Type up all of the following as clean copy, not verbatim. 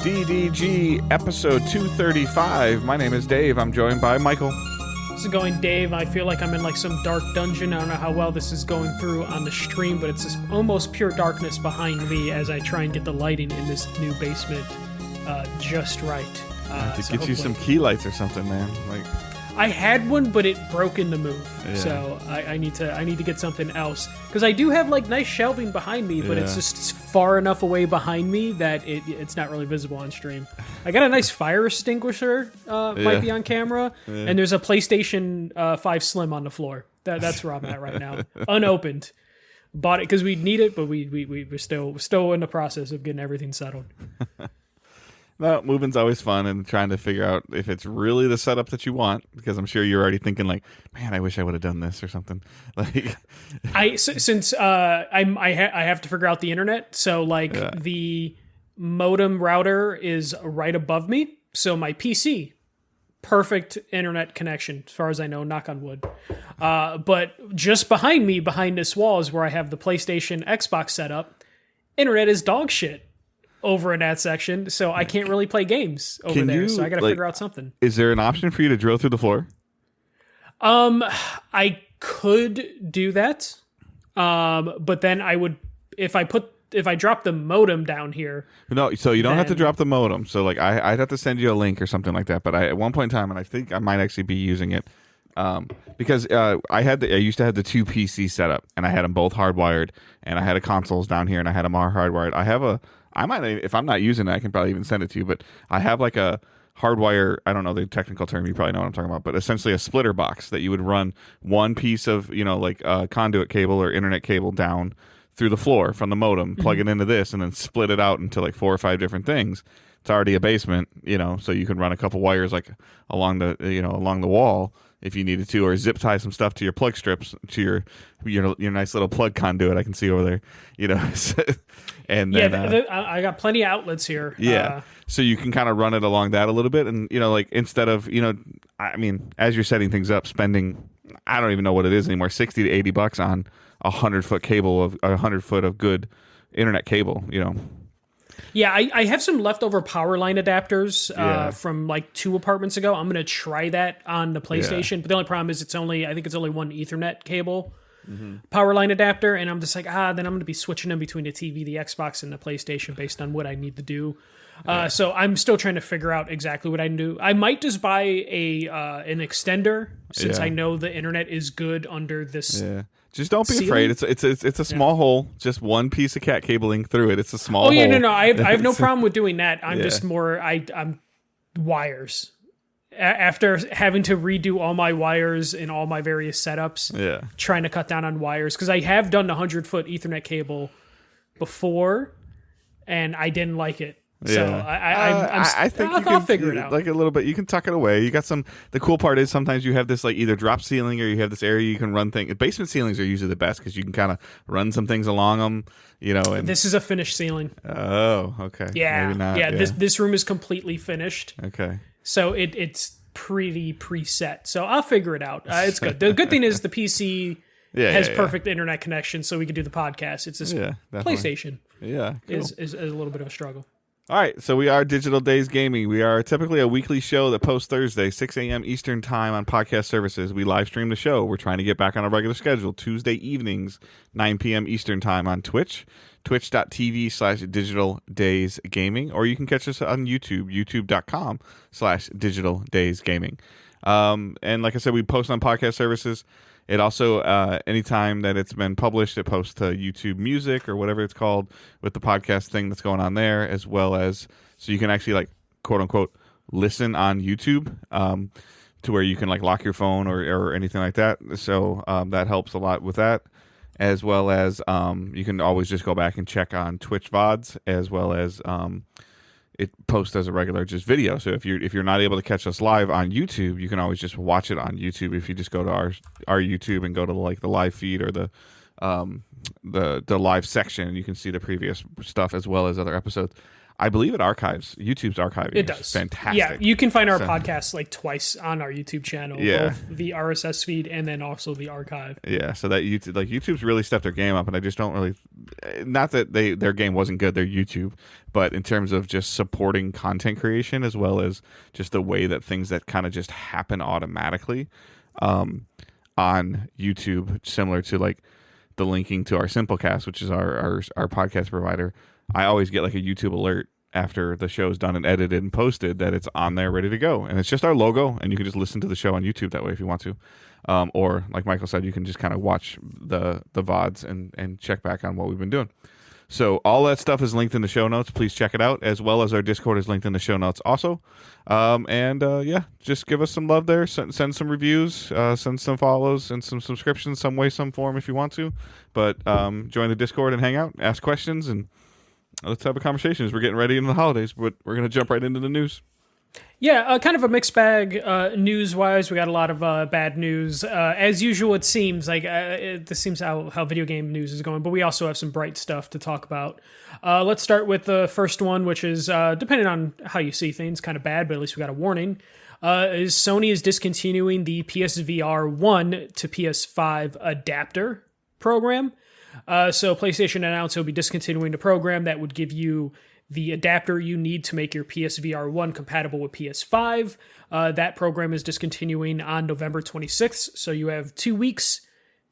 DDG episode 235. My name is Dave. I'm joined by Michael. This is going Dave. I feel like I'm in like some dark dungeon. I don't know how well this is going through on the stream, but it's this almost pure darkness behind me as I try and get the lighting in this new basement just right. To get you some key lights or something, man. Like I had one, but it broke in the move. Yeah. So I need to get something else because I do have like nice shelving behind me, but it's just far enough away behind me that it's not really visible on stream. I got a nice fire extinguisher, might be on camera, and there's a PlayStation 5 Slim on the floor. That's where I'm at right now, unopened. Bought it because we need it, but we're still in the process of getting everything settled. No, moving's always fun and trying to figure out if it's really the setup that you want, because I'm sure you're already thinking like, man, I wish I would have done this or something. Like, I have to figure out the internet. So the modem router is right above me. So my PC, perfect internet connection as far as I know, knock on wood. But just behind me, behind this wall is where I have the PlayStation, Xbox set up. Internet is dog shit over in that section, so I can't really play games over there. So I got to figure out something. Is there an option for you to drill through the floor? I could do that, but then I would if I drop the modem down here. No, so you don't have to drop the modem. So like I'd have to send you a link or something like that. But at one point in time, and I think I might actually be using it, because I used to have the two PC set up, and I had them both hardwired, and I had a consoles down here, and I had them hardwired. I might, if I'm not using it, I can probably even send it to you, but I have like a hardwire, I don't know the technical term, you probably know what I'm talking about, but essentially a splitter box that you would run one piece of, like conduit cable or internet cable down through the floor from the modem, plug it into this, and then split it out into like 4 or 5 different things. It's already a basement, so you can run a couple wires like along the wall if you needed to, or zip tie some stuff to your plug strips to your nice little plug conduit I can see over there, and then I got plenty of outlets here. Yeah, so you can kind of run it along that a little bit, and like instead of I mean, as you're setting things up, spending I don't even know what it is anymore, $60 to $80 on 100-foot cable of 100-foot of good internet cable, Yeah, I have some leftover power line adapters from like 2 apartments ago. I'm going to try that on the PlayStation. But the only problem is I think it's only one Ethernet cable power line adapter. And I'm just like, then I'm going to be switching them between the TV, the Xbox, and the PlayStation based on what I need to do. So I'm still trying to figure out exactly what I can do. I might just buy an extender since I know the internet is good under this. Yeah. Just don't be afraid. It's a small hole, just one piece of cat cabling through it. It's a small hole. Oh yeah, no, I have no problem with doing that. I'm just more I'm wires. After having to redo all my wires in all my various setups, trying to cut down on wires because I have done the 100-foot Ethernet cable before, and I didn't like it. So I think I'll figure it out. Like a little bit, you can tuck it away. You got some. The cool part is sometimes you have this like either drop ceiling or you have this area you can run things. Basement ceilings are usually the best because you can kind of run some things along them. And this is a finished ceiling. Oh, okay. Yeah, maybe not. Yeah. This room is completely finished. Okay. So it's pretty preset. So I'll figure it out. It's good. The good thing is the PC has perfect internet connection, so we can do the podcast. It's just PlayStation. Yeah, cool. is a little bit of a struggle. All right, so we are Digital Days Gaming. We are typically a weekly show that posts Thursday, 6 a.m. Eastern Time on podcast services. We live stream the show. We're trying to get back on a regular schedule, Tuesday evenings, 9 p.m. Eastern Time on Twitch, twitch.tv/Digital Days Gaming, or you can catch us on YouTube, youtube.com/Digital Days Gaming. And like I said, we post on podcast services. It also, anytime that it's been published, it posts to YouTube Music or whatever it's called with the podcast thing that's going on there, as well as so you can actually like quote unquote listen on YouTube to where you can like lock your phone or anything like that. So that helps a lot with that, as well as you can always just go back and check on Twitch VODs, as well as it posts as a regular just video. So if you're not able to catch us live on YouTube, you can always just watch it on YouTube. If you just go to our YouTube and go to like the live feed or the live section, you can see the previous stuff as well as other episodes. I believe it archives. YouTube's archiving. It does. Fantastic. Yeah, you can find our podcast like twice on our YouTube channel. Yeah. Both the RSS feed and then also the archive. Yeah, so that YouTube's really stepped their game up, and I just don't really, not that their game wasn't good, they're YouTube, but in terms of just supporting content creation as well as just the way that things that kind of just happen automatically on YouTube, similar to like the linking to our Simplecast, which is our podcast provider. I always get like a YouTube alert after the show's done and edited and posted that it's on there ready to go. And it's just our logo, and you can just listen to the show on YouTube that way if you want to. Or like Michael said, you can just kind of watch the VODs and check back on what we've been doing. So all that stuff is linked in the show notes. Please check it out, as well as our Discord is linked in the show notes also. Just give us some love there. Send some reviews, send some follows, and some subscriptions, some way, some form if you want to. But join the Discord and hang out, ask questions, and let's have a conversation as we're getting ready into the holidays. But we're going to jump right into the news. Yeah, kind of a mixed bag news-wise. We got a lot of bad news. As usual, it seems like this seems how video game news is going, but we also have some bright stuff to talk about. Let's start with the first one, which is, depending on how you see things, kind of bad, but at least we got a warning. Sony is discontinuing the PSVR 1 to PS5 adapter program. So PlayStation announced it'll be discontinuing the program that would give you the adapter you need to make your PSVR 1 compatible with PS5. That program is discontinuing on November 26th, so you have 2 weeks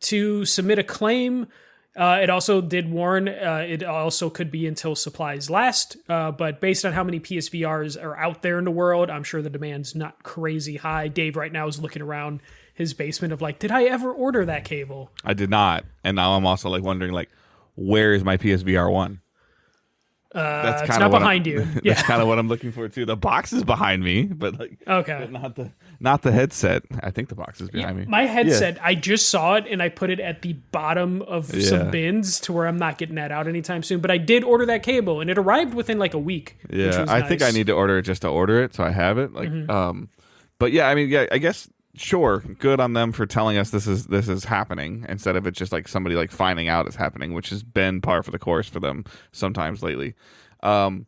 to submit a claim. It also did warn it also could be until supplies last, but based on how many PSVRs are out there in the world, I'm sure the demand's not crazy high. Dave right now is looking around his basement of like, did I ever order that cable? I did not, and now I'm also like wondering like, where is my PSVR 1? That's it's not behind you. That's kind of what I'm looking for too. The box is behind me, but like, okay, but not the headset. I think the box is behind me. My headset, I just saw it and I put it at the bottom of some bins to where I'm not getting that out anytime soon. But I did order that cable and it arrived within like a week. Yeah, which was I nice. think I need to order it just to order it, so I have it. Like, but yeah, I mean, yeah, I guess. Sure, good on them for telling us this is happening instead of it just like somebody like finding out it's happening, which has been par for the course for them sometimes lately. And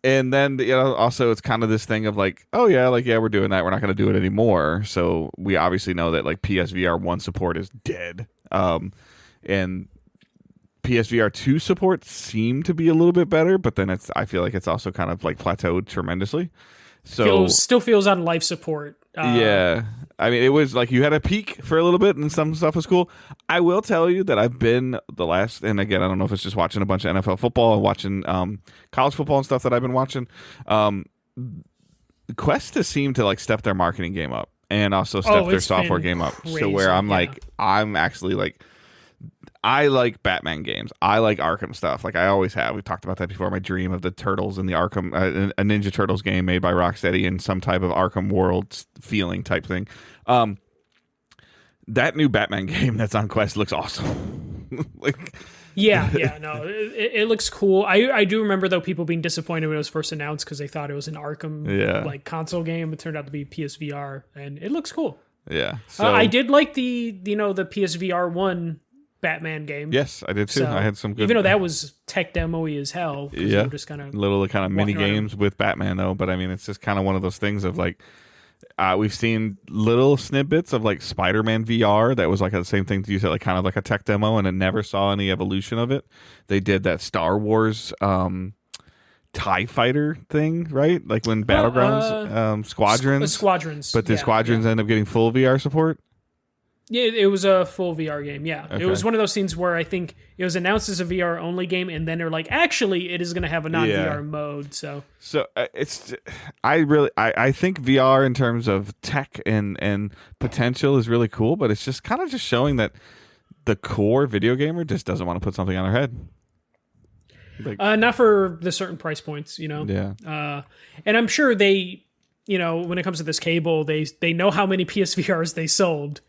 then also it's kind of this thing of like, oh yeah, like we're doing that, we're not going to do it anymore. So we obviously know that like PSVR 1 support is dead. And PSVR 2 support seemed to be a little bit better, but then I feel like it's also kind of like plateaued tremendously. So still feels on life support. Yeah. I mean, it was like you had a peak for a little bit and some stuff was cool. I will tell you that I've been and again, I don't know if it's just watching a bunch of NFL football and watching college football and stuff that I've been watching. Quest has seemed to like step their marketing game up and also step their software game up. So where I'm actually like, I like Batman games. I like Arkham stuff. Like I always have. We talked about that before. My dream of the Turtles in the Arkham, a Ninja Turtles game made by Rocksteady in some type of Arkham world feeling type thing. That new Batman game that's on Quest looks awesome. It looks cool. I do remember though people being disappointed when it was first announced because they thought it was an Arkham like console game. It turned out to be PSVR, and it looks cool. Yeah, so I did like the PSVR 1 Batman game. Yes, I did too. I had some good, even though that was tech demo-y as hell. Yeah, just kind of little kind of mini games with Batman though. But I mean, it's just kind of one of those things of like, we've seen little snippets of like Spider-Man VR that was like the same thing you said, like kind of like a tech demo, and it never saw any evolution of it. They did that Star Wars TIE fighter thing, right? Like when Battlegrounds Squadrons, but the Squadrons end up getting full VR support. Yeah, it was a full VR game. Yeah, okay. It was one of those things where I think it was announced as a VR only game, and then they're like, actually, it is going to have a non VR mode. So I think VR in terms of tech and potential is really cool, but it's just kind of just showing that the core video gamer just doesn't want to put something on their head. Like, not for the certain price points, Yeah. And I'm sure they, when it comes to this cable, they know how many PSVRs they sold.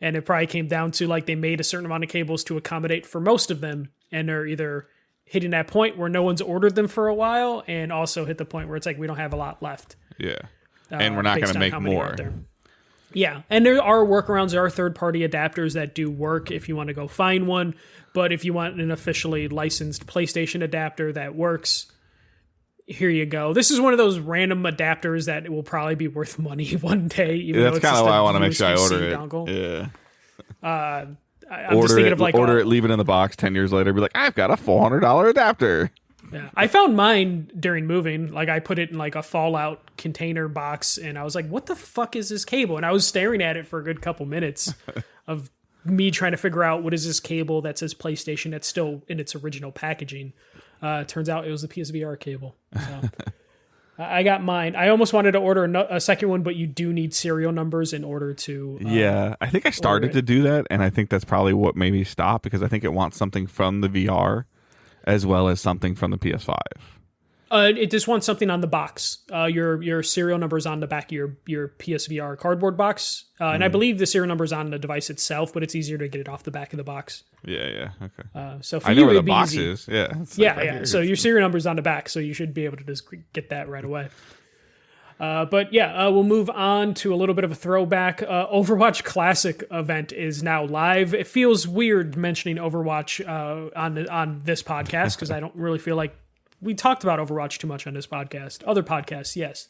And it probably came down to like they made a certain amount of cables to accommodate for most of them, and they're either hitting that point where no one's ordered them for a while, and also hit the point where it's like we don't have a lot left. Yeah, and we're not going to make more. Yeah, and there are workarounds. There are third-party adapters that do work if you want to go find one. But if you want an officially licensed PlayStation adapter that works, here you go. This is one of those random adapters that will probably be worth money one day. Even That's kind of why I want to make sure I USB-C order it. dongle. Yeah. I'm just thinking of like order it, leave it in the box. 10 years later, be like, I've got a $400 adapter. Yeah, I found mine during moving. Like I put it in like a Fallout container box, and I was like, "What the fuck is this cable?" And I was staring at it for a good couple minutes of me trying to figure out what is this cable that says PlayStation that's still in its original packaging. Turns out it was the PSVR cable. So I got mine. I almost wanted to order a second one, but you do need serial numbers in order to. Yeah, I think I started to do that, and I think that's probably what made me stop because I think it wants something from the VR as well as something from the PS5. It just wants something on the box. Your serial numbers on the back of your PSVR cardboard box, and I believe the serial number is on the device itself, but it's easier to get it off the back of the box. Yeah, okay. So for I know you, where the it'd be box easy. is. Yeah, Yeah. So your serial number is on the back, so you should be able to just get that right away. But yeah, we'll move on to a little bit of a throwback. Overwatch Classic event is now live. It feels weird mentioning Overwatch on this podcast because I don't really feel like we talked about Overwatch too much on this podcast. Other podcasts, yes.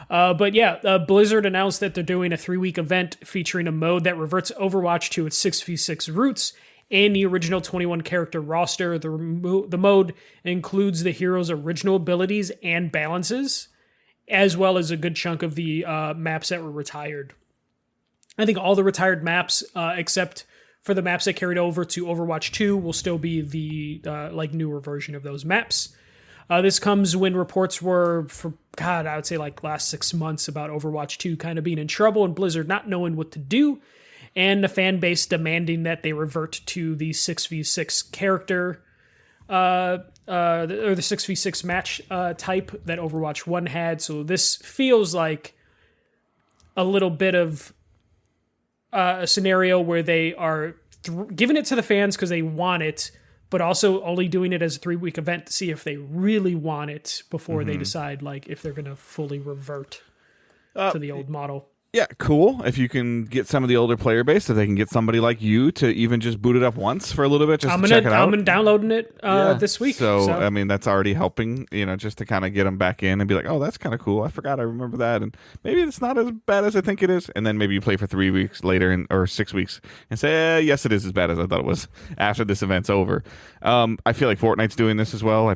But yeah, Blizzard announced that they're doing a 3-week event featuring a mode that reverts Overwatch to its 6v6 roots and the original 21 character roster. The mode includes the hero's original abilities and balances, as well as a good chunk of the maps that were retired. I think all the retired maps, except for the maps that carried over to Overwatch 2, will still be the newer version of those maps. This comes when reports were, I would say like last 6 months about Overwatch 2 kind of being in trouble and Blizzard not knowing what to do, and the fan base demanding that they revert to the 6v6 character, or the 6v6 match type that Overwatch 1 had. So this feels like a little bit of a scenario where they are giving it to the fans because they want it, but also only doing it as a 3-week event to see if they really want it before they decide like if they're going to fully revert to the old model. Yeah, cool. If you can get some of the older player base, so they can get somebody like you to even just boot it up once for a little bit, just to check it out. I'm downloading it this week. So, I mean, that's already helping, just to kind of get them back in and be like, oh, that's kind of cool. I forgot I remember that. And maybe it's not as bad as I think it is. And then maybe you play for 3 weeks later or 6 weeks and say, yes, it is as bad as I thought it was after this event's over. I feel like Fortnite's doing this as well.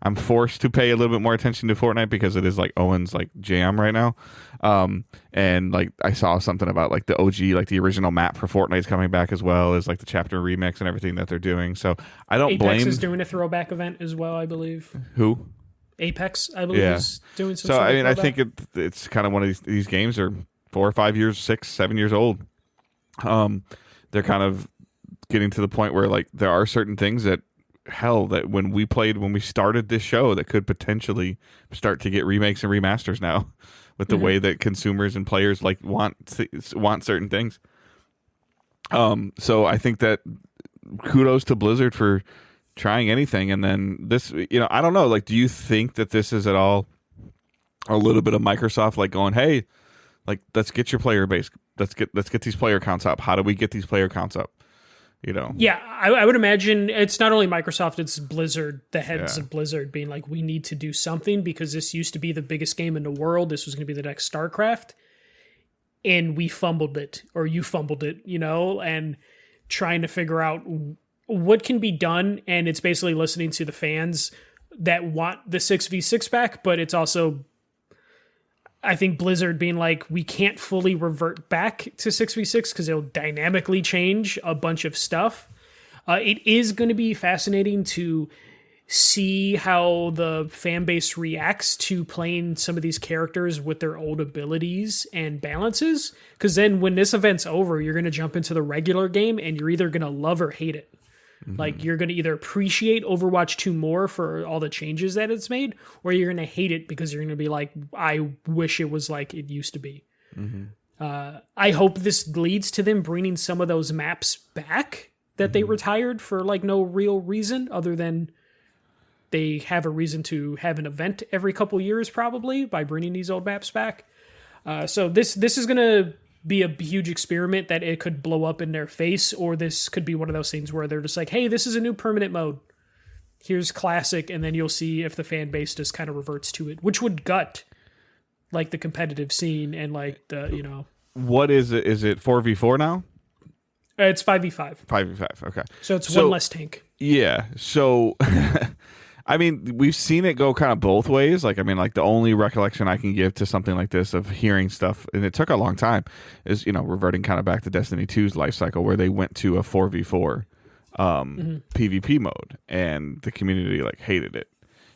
I'm forced to pay a little bit more attention to Fortnite because it is like Owen's like jam right now. And like I saw something about like the OG, like the original map for Fortnite's coming back as well as like the chapter remix and everything that they're doing. So I don't blame. Apex is doing a throwback event as well, I believe. Who? Apex, I believe, is doing some. So sort I mean, of I think it's kind of one of these games are 4 or 5 years, 6, 7 years old. They're kind of getting to the point where like there are certain things that that when we started this show that could potentially start to get remakes and remasters now with the way that consumers and players like want certain things. So I think that kudos to Blizzard for trying anything. And then this, I don't know, like, do you think that this is at all a little bit of Microsoft like going, hey, like, let's get your player base. Let's get these player counts up. How do we get these player counts up? Yeah, I would imagine it's not only Microsoft, it's Blizzard, the heads of Blizzard being like, we need to do something because this used to be the biggest game in the world. This was going to be the next StarCraft. And we fumbled it, or you fumbled it, and trying to figure out what can be done. And it's basically listening to the fans that want the 6v6 back, but it's also, I think, Blizzard being like, we can't fully revert back to 6v6 because it'll dynamically change a bunch of stuff. It is going to be fascinating to see how the fan base reacts to playing some of these characters with their old abilities and balances. Because then when this event's over, you're going to jump into the regular game and you're either going to love or hate it. Like, you're going to either appreciate Overwatch 2 more for all the changes that it's made, or you're going to hate it because you're going to be like, I wish it was like it used to be. I hope this leads to them bringing some of those maps back that they retired for like no real reason other than they have a reason to have an event every couple years, probably, by bringing these old maps back. So this is going to be a huge experiment that it could blow up in their face, or this could be one of those things where they're just like, hey, this is a new permanent mode. here's classic, and then you'll see if the fan base just kind of reverts to it, which would gut like the competitive scene and like the What is it? Is it 4v4 now? It's 5v5. 5v5. Okay. So it's one less tank. Yeah. So, I mean, we've seen it go kind of both ways. Like, I mean, like the only recollection I can give to something like this of hearing stuff, and it took a long time, is, reverting kind of back to Destiny 2's life cycle where they went to a 4v4 PvP mode, and the community like hated it.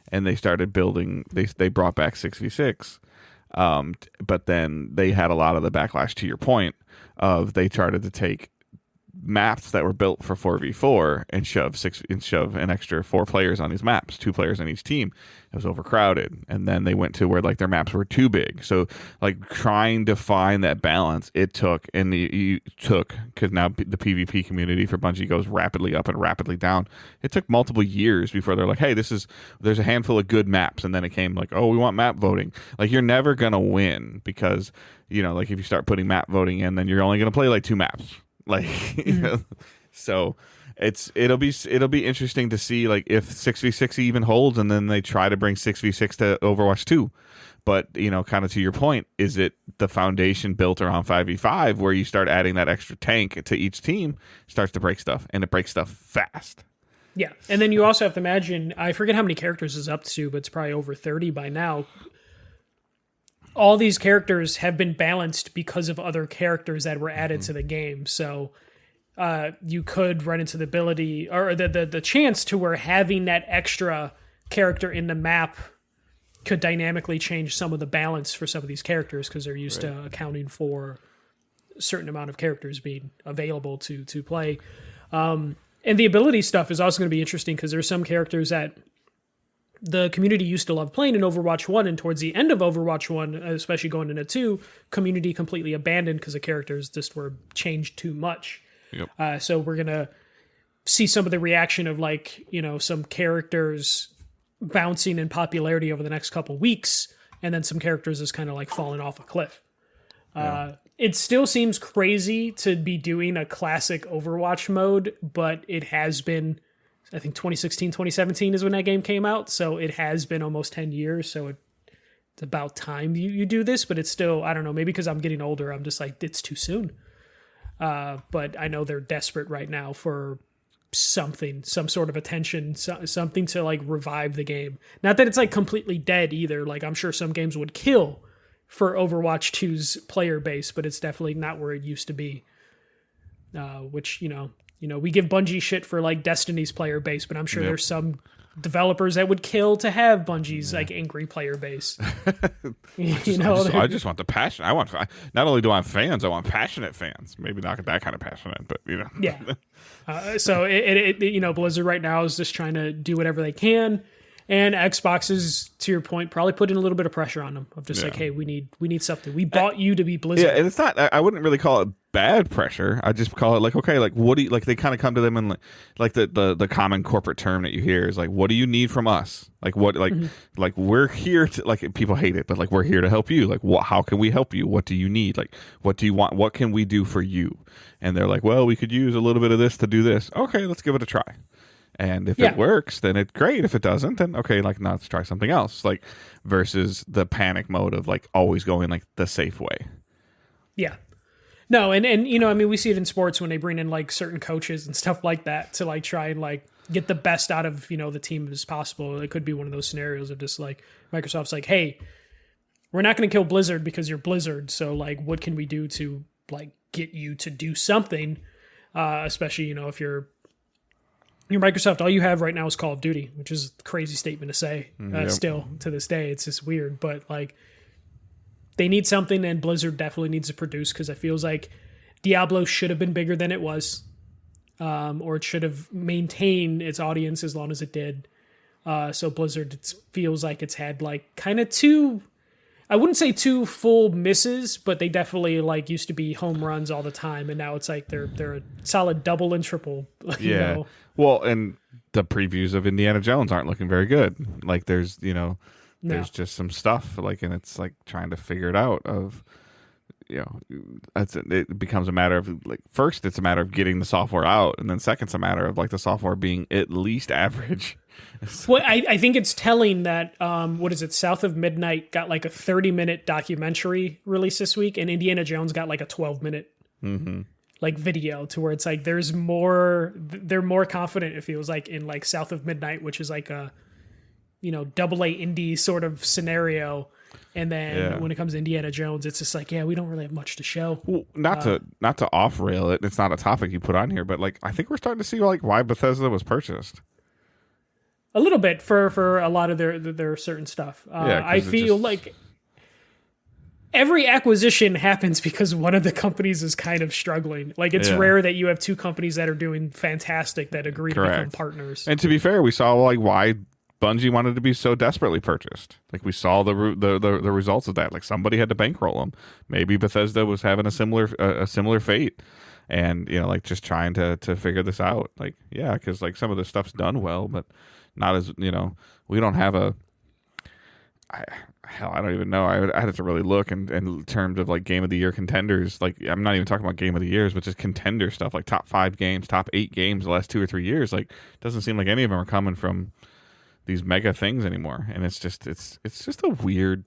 And they started building, they brought back 6v6. But then they had a lot of the backlash to your point of they started to take maps that were built for 4v4 and shove an extra 4 players on these maps, 2 players on each team. It was overcrowded, and then they went to where like their maps were too big. So like trying to find that balance, it took, and because now the PvP community for Bungie goes rapidly up and rapidly down. It took multiple years before they're like, hey, there's a handful of good maps, and then it came like, oh, we want map voting. Like you're never gonna win because like if you start putting map voting in, then you're only gonna play like 2 maps. Like, so it'll be interesting to see like if 6v6 even holds, and then they try to bring 6v6 to Overwatch 2. But kind of to your point, is it the foundation built around 5v5 where you start adding that extra tank to each team starts to break stuff, and it breaks stuff fast. Yeah, and then you also have to imagine, I forget how many characters is up to, but it's probably over 30 by now. All these characters have been balanced because of other characters that were added to the game. So you could run into the ability or the chance to where having that extra character in the map could dynamically change some of the balance for some of these characters because they're used to accounting for a certain amount of characters being available to play. And the ability stuff is also going to be interesting because there's some characters that the community used to love playing in Overwatch 1, and towards the end of Overwatch 1, especially going into 2, community completely abandoned because the characters just were changed too much. Yep. So we're going to see some of the reaction of like, some characters bouncing in popularity over the next couple weeks, and then some characters is kind of like falling off a cliff. Yeah. It still seems crazy to be doing a classic Overwatch mode, but it has been, I think 2016, 2017 is when that game came out. So it has been almost 10 years. So it's about time you do this, but it's still, I don't know, maybe because I'm getting older, I'm just like, it's too soon. But I know they're desperate right now for something, some sort of attention, something to like revive the game. Not that it's like completely dead either. Like I'm sure some games would kill for Overwatch 2's player base, but it's definitely not where it used to be. Which, we give Bungie shit for like Destiny's player base, but I'm sure there's some developers that would kill to have Bungie's like angry player base. I just want the passion. Not only do I want fans, I want passionate fans. Maybe not that kind of passionate, but Yeah. So it Blizzard right now is just trying to do whatever they can. And Xbox is, to your point, probably putting a little bit of pressure on them of just like, hey, we need something. We bought you to be Blizzard. Yeah, and it's not. I wouldn't really call it bad pressure. I just call it like, okay, like what do you like? They kind of come to them and like the common corporate term that you hear is like, what do you need from us? Like what like we're here to like people hate it, but like we're here to help you. Like how can we help you? What do you need? Like what do you want? What can we do for you? And they're like, well, we could use a little bit of this to do this. Okay, let's give it a try. And if it works, then it's great. If it doesn't, then okay, like now let's try something else. Like versus the panic mode of like always going like the safe way. Yeah. No, and I mean we see it in sports when they bring in like certain coaches and stuff like that to like try and like get the best out of, the team as possible. It could be one of those scenarios of just like Microsoft's like, hey, we're not going to kill Blizzard because you're Blizzard. So like what can we do to like get you to do something? Especially, if you're Microsoft, all you have right now is Call of Duty, which is a crazy statement to say. Still to this day, it's just weird. But like, they need something, and Blizzard definitely needs to produce because it feels like Diablo should have been bigger than it was, or it should have maintained its audience as long as it did. So Blizzard, it feels like it's had like kind of two. I wouldn't say 2 full misses, but they definitely like used to be home runs all the time, and now it's like they're a solid double and triple. Yeah. Well, and the previews of Indiana Jones aren't looking very good. Like there's there's just some stuff like, and it's like trying to figure it out. Of it becomes a matter of like first it's a matter of getting the software out, and then second it's a matter of like the software being at least average. Well, I think it's telling that what is it? South of Midnight got like a 30-minute documentary release this week, and Indiana Jones got like a 12-minute like video, to where it's like there's more. They're more confident, it feels like, in like South of Midnight, which is like a double A indie sort of scenario. And then when it comes to Indiana Jones, it's just like, we don't really have much to show. Well, not to off rail it. It's not a topic you put on here, but like I think we're starting to see like why Bethesda was purchased. A little bit for a lot of their certain stuff. I feel like every acquisition happens because one of the companies is kind of struggling. Like it's rare that you have two companies that are doing fantastic that agree to become partners. And to be fair, we saw like why Bungie wanted to be so desperately purchased. Like we saw the results of that. Like somebody had to bankroll them. Maybe Bethesda was having a similar fate, and like just trying to figure this out. Like because like some of the stuff's done well, but not as we don't have a. I don't even know. I had to really look in terms of like game of the year contenders. Like I'm not even talking about game of the years, but just contender stuff like top 5 games, top 8 games the last 2 or 3 years. Like it doesn't seem like any of them are coming from these mega things anymore, and it's just a weird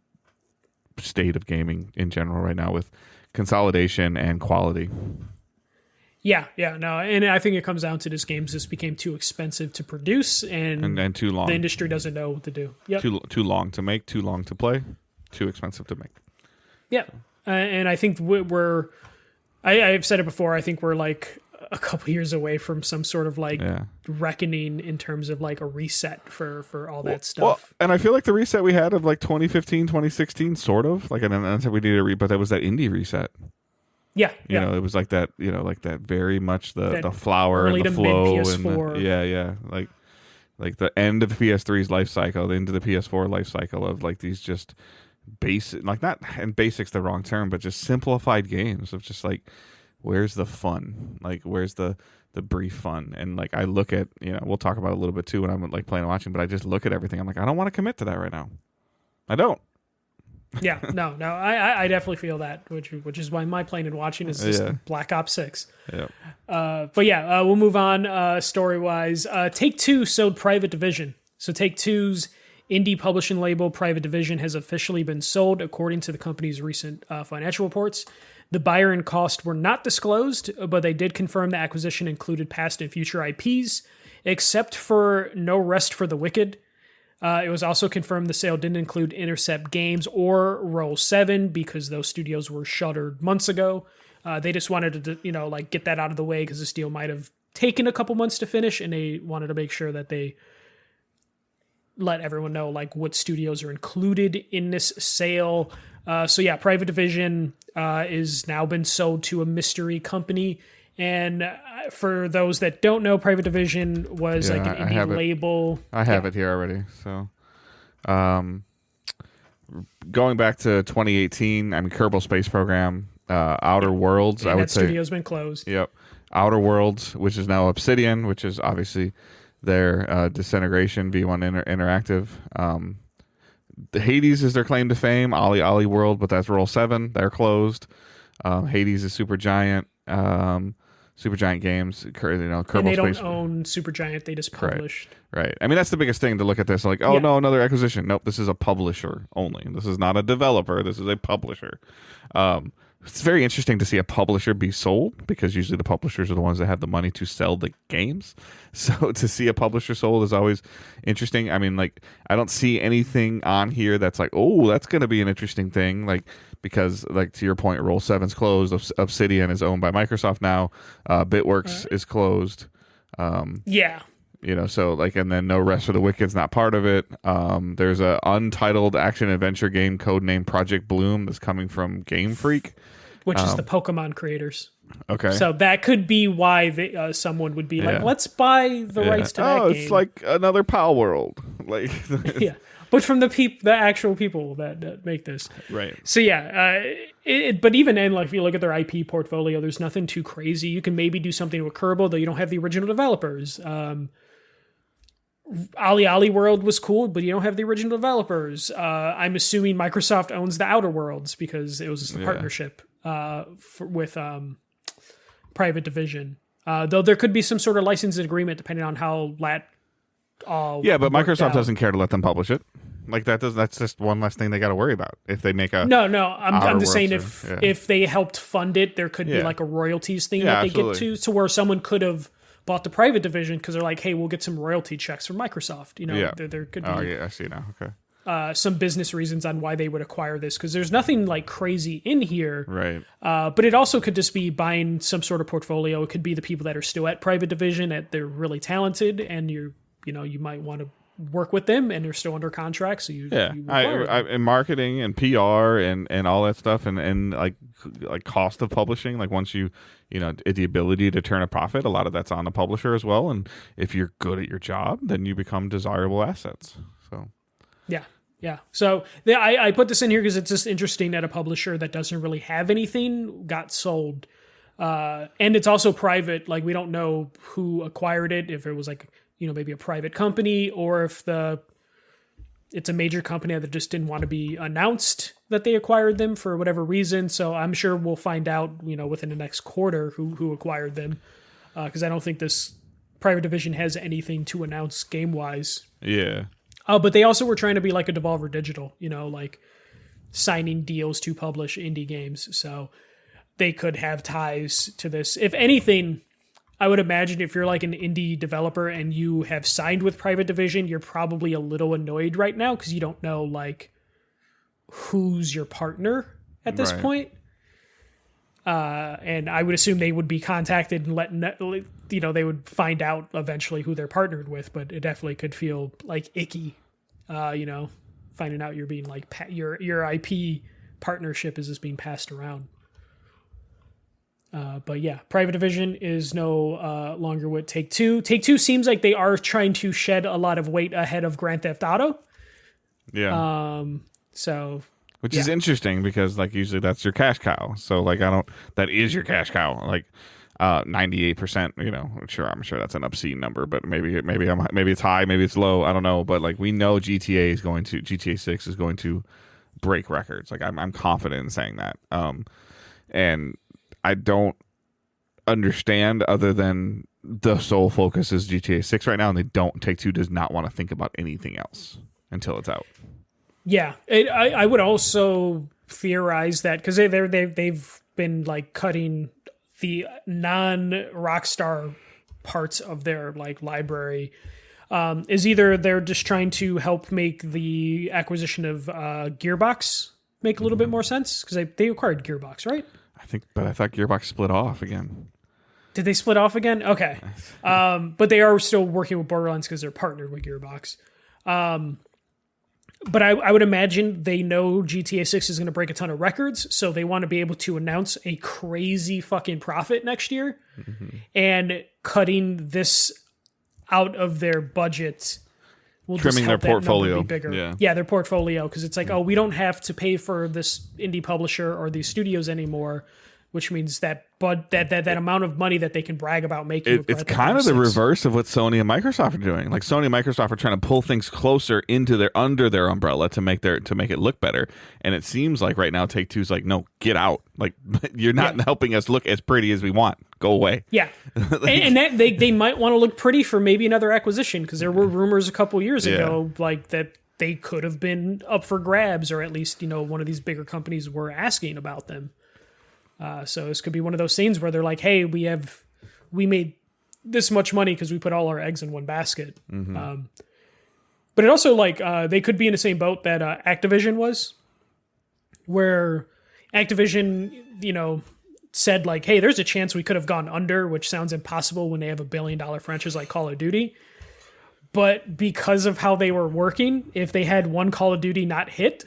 state of gaming in general right now with consolidation and quality. No, and I think it comes down to this games just became too expensive to produce and too long. The industry doesn't know what to do. Too long to make, too long to play, too expensive to make. And I think I've said it before. I think we're like a couple years away from some sort of like reckoning in terms of like a reset for all that stuff. Well, and I feel like the reset we had of like 2015, 2016, sort of like, and I said we needed a but that was that indie reset. It was like that. Like that very much the flower and the flow and like the end of the PS3's life cycle, the end of the PS4 life cycle of like these just basic, like not, and basic's the wrong term, but just simplified games of just like, where's the fun? Like, where's the brief fun? And like, I look at, we'll talk about it a little bit too when I'm like playing and watching, but I just look at everything. I'm like, I don't want to commit to that right now. I don't. No, I definitely feel that, which is why my playing and watching is just Black Ops 6. We'll move on story wise. Take-Two sold Private Division. So Take-Two's indie publishing label Private Division has officially been sold, according to the company's recent financial reports. The buyer and cost were not disclosed, but they did confirm the acquisition included past and future IPs, except for No Rest for the Wicked. It was also confirmed the sale didn't include Intercept Games or Roll 7 because those studios were shuttered months ago. They just wanted to, like get that out of the way because this deal might have taken a couple months to finish, and they wanted to make sure that they let everyone know like what studios are included in this sale. Private Division is now been sold to a mystery company. And for those that don't know, Private Division was like an indie label. I have it here already. So, going back to 2018, I mean, Kerbal Space Program, Outer Worlds, I would say. That studio's been closed. Yep. Outer Worlds, which is now Obsidian, which is obviously their Disintegration V1 Interactive. The Hades is their claim to fame. Ollie World, but that's Roll 7. They're closed. Hades is Supergiant. Supergiant Games, Kerbal and they don't Space own Supergiant; they just published. Right. I mean, that's the biggest thing to look at this. Like, no, another acquisition. Nope, this is a publisher only. This is not a developer. This is a publisher. It's very interesting to see a publisher be sold because usually the publishers are the ones that have the money to sell the games. So to see a publisher sold is always interesting. I mean, like, I don't see anything on here that's like, oh, that's going to be an interesting thing. Like, because, like, to your point, Roll 7's closed. Obsidian is owned by Microsoft now. Bitworks is closed. So like, and then No Rest for the Wicked's not part of it. There's a untitled action adventure game codenamed Project Bloom that's coming from Game Freak, which is the Pokemon creators. Okay, so that could be why someone would be like, let's buy the rights to that game. It's like another Pal World, like but from the actual people that make this, right? So but even then, like if you look at their IP portfolio, there's nothing too crazy. You can maybe do something with Kerbal, though you don't have the original developers. Ollie World was cool, but you don't have the original developers. I'm assuming Microsoft owns the Outer Worlds because it was a partnership with Private Division. Though there could be some sort of licensing agreement depending on how Yeah, but Microsoft doesn't care to let them publish it. Like that's just one less thing they got to worry about if they make a no. I'm just saying if they helped fund it, there could be like a royalties thing that they get to where someone could have bought the private division because they're like, hey, we'll get some royalty checks from Microsoft. You know, there could be. Oh yeah, I see now. Okay. Some business reasons on why they would acquire this because there's nothing like crazy in here. Right. But it also could just be buying some sort of portfolio. It could be the people that are still at private division they're really talented and you might want to work with them and they're still under contract. So you in marketing and PR and all that stuff and like cost of publishing, like once you the ability to turn a profit, a lot of that's on the publisher as well. And if you're good at your job, then you become desirable assets. So. Yeah. So I put this in here because it's just interesting that a publisher that doesn't really have anything got sold. And it's also private. Like we don't know who acquired it, if it was like, maybe a private company or if it's a major company that just didn't want to be announced that they acquired them for whatever reason. So I'm sure we'll find out, within the next quarter who acquired them. Because I don't think this private division has anything to announce game-wise. Yeah. But they also were trying to be like a Devolver Digital, like signing deals to publish indie games. So they could have ties to this. If anything, I would imagine if you're like an indie developer and you have signed with private division, you're probably a little annoyed right now because you don't know like who's your partner at this point. And I would assume they would be contacted and they would find out eventually who they're partnered with, but it definitely could feel like icky, finding out you're being like your IP partnership is just being passed around. But yeah, private division is no longer with Take-Two. Take-Two seems like they are trying to shed a lot of weight ahead of Grand Theft Auto. Yeah. Which is interesting because like usually that's your cash cow. So like that is your cash cow. Like 98%, I'm sure that's an obscene number, but maybe it's high, maybe it's low. I don't know. But like we know GTA 6 is going to break records. Like I'm confident in saying that. And I don't understand other than the sole focus is GTA 6 right now, and Take-Two does not want to think about anything else until it's out. Yeah, I would also theorize that because they've been like cutting the non-Rockstar parts of their like library. Is either they're just trying to help make the acquisition of Gearbox make a little bit more sense because they acquired Gearbox, right? I thought Gearbox split off again. Did they split off again? Okay. But they are still working with Borderlands because they're partnered with Gearbox. But I would imagine they know GTA 6 is going to break a ton of records, so they want to be able to announce a crazy fucking profit next year. Mm-hmm. And cutting this out of their budget will trimming just help their portfolio be bigger. Yeah, their portfolio, because it's like, we don't have to pay for this indie publisher or these studios anymore, which means that amount of money that they can brag about making. It's kind of the reverse of what Sony and Microsoft are doing. Like Sony and Microsoft are trying to pull things closer under their umbrella to make it look better. And it seems like right now Take-Two's like, no, get out. Like you're not helping us look as pretty as we want. Go away. Yeah, and that they might want to look pretty for maybe another acquisition because there were rumors a couple years ago like that they could have been up for grabs, or at least one of these bigger companies were asking about them. So this could be one of those scenes where they're like, hey, we made this much money because we put all our eggs in one basket. Mm-hmm. But it also they could be in the same boat that Activision was, where Activision, said like, hey, there's a chance we could have gone under, which sounds impossible when they have $1 billion franchise like Call of Duty. But because of how they were working, if they had one Call of Duty not hit,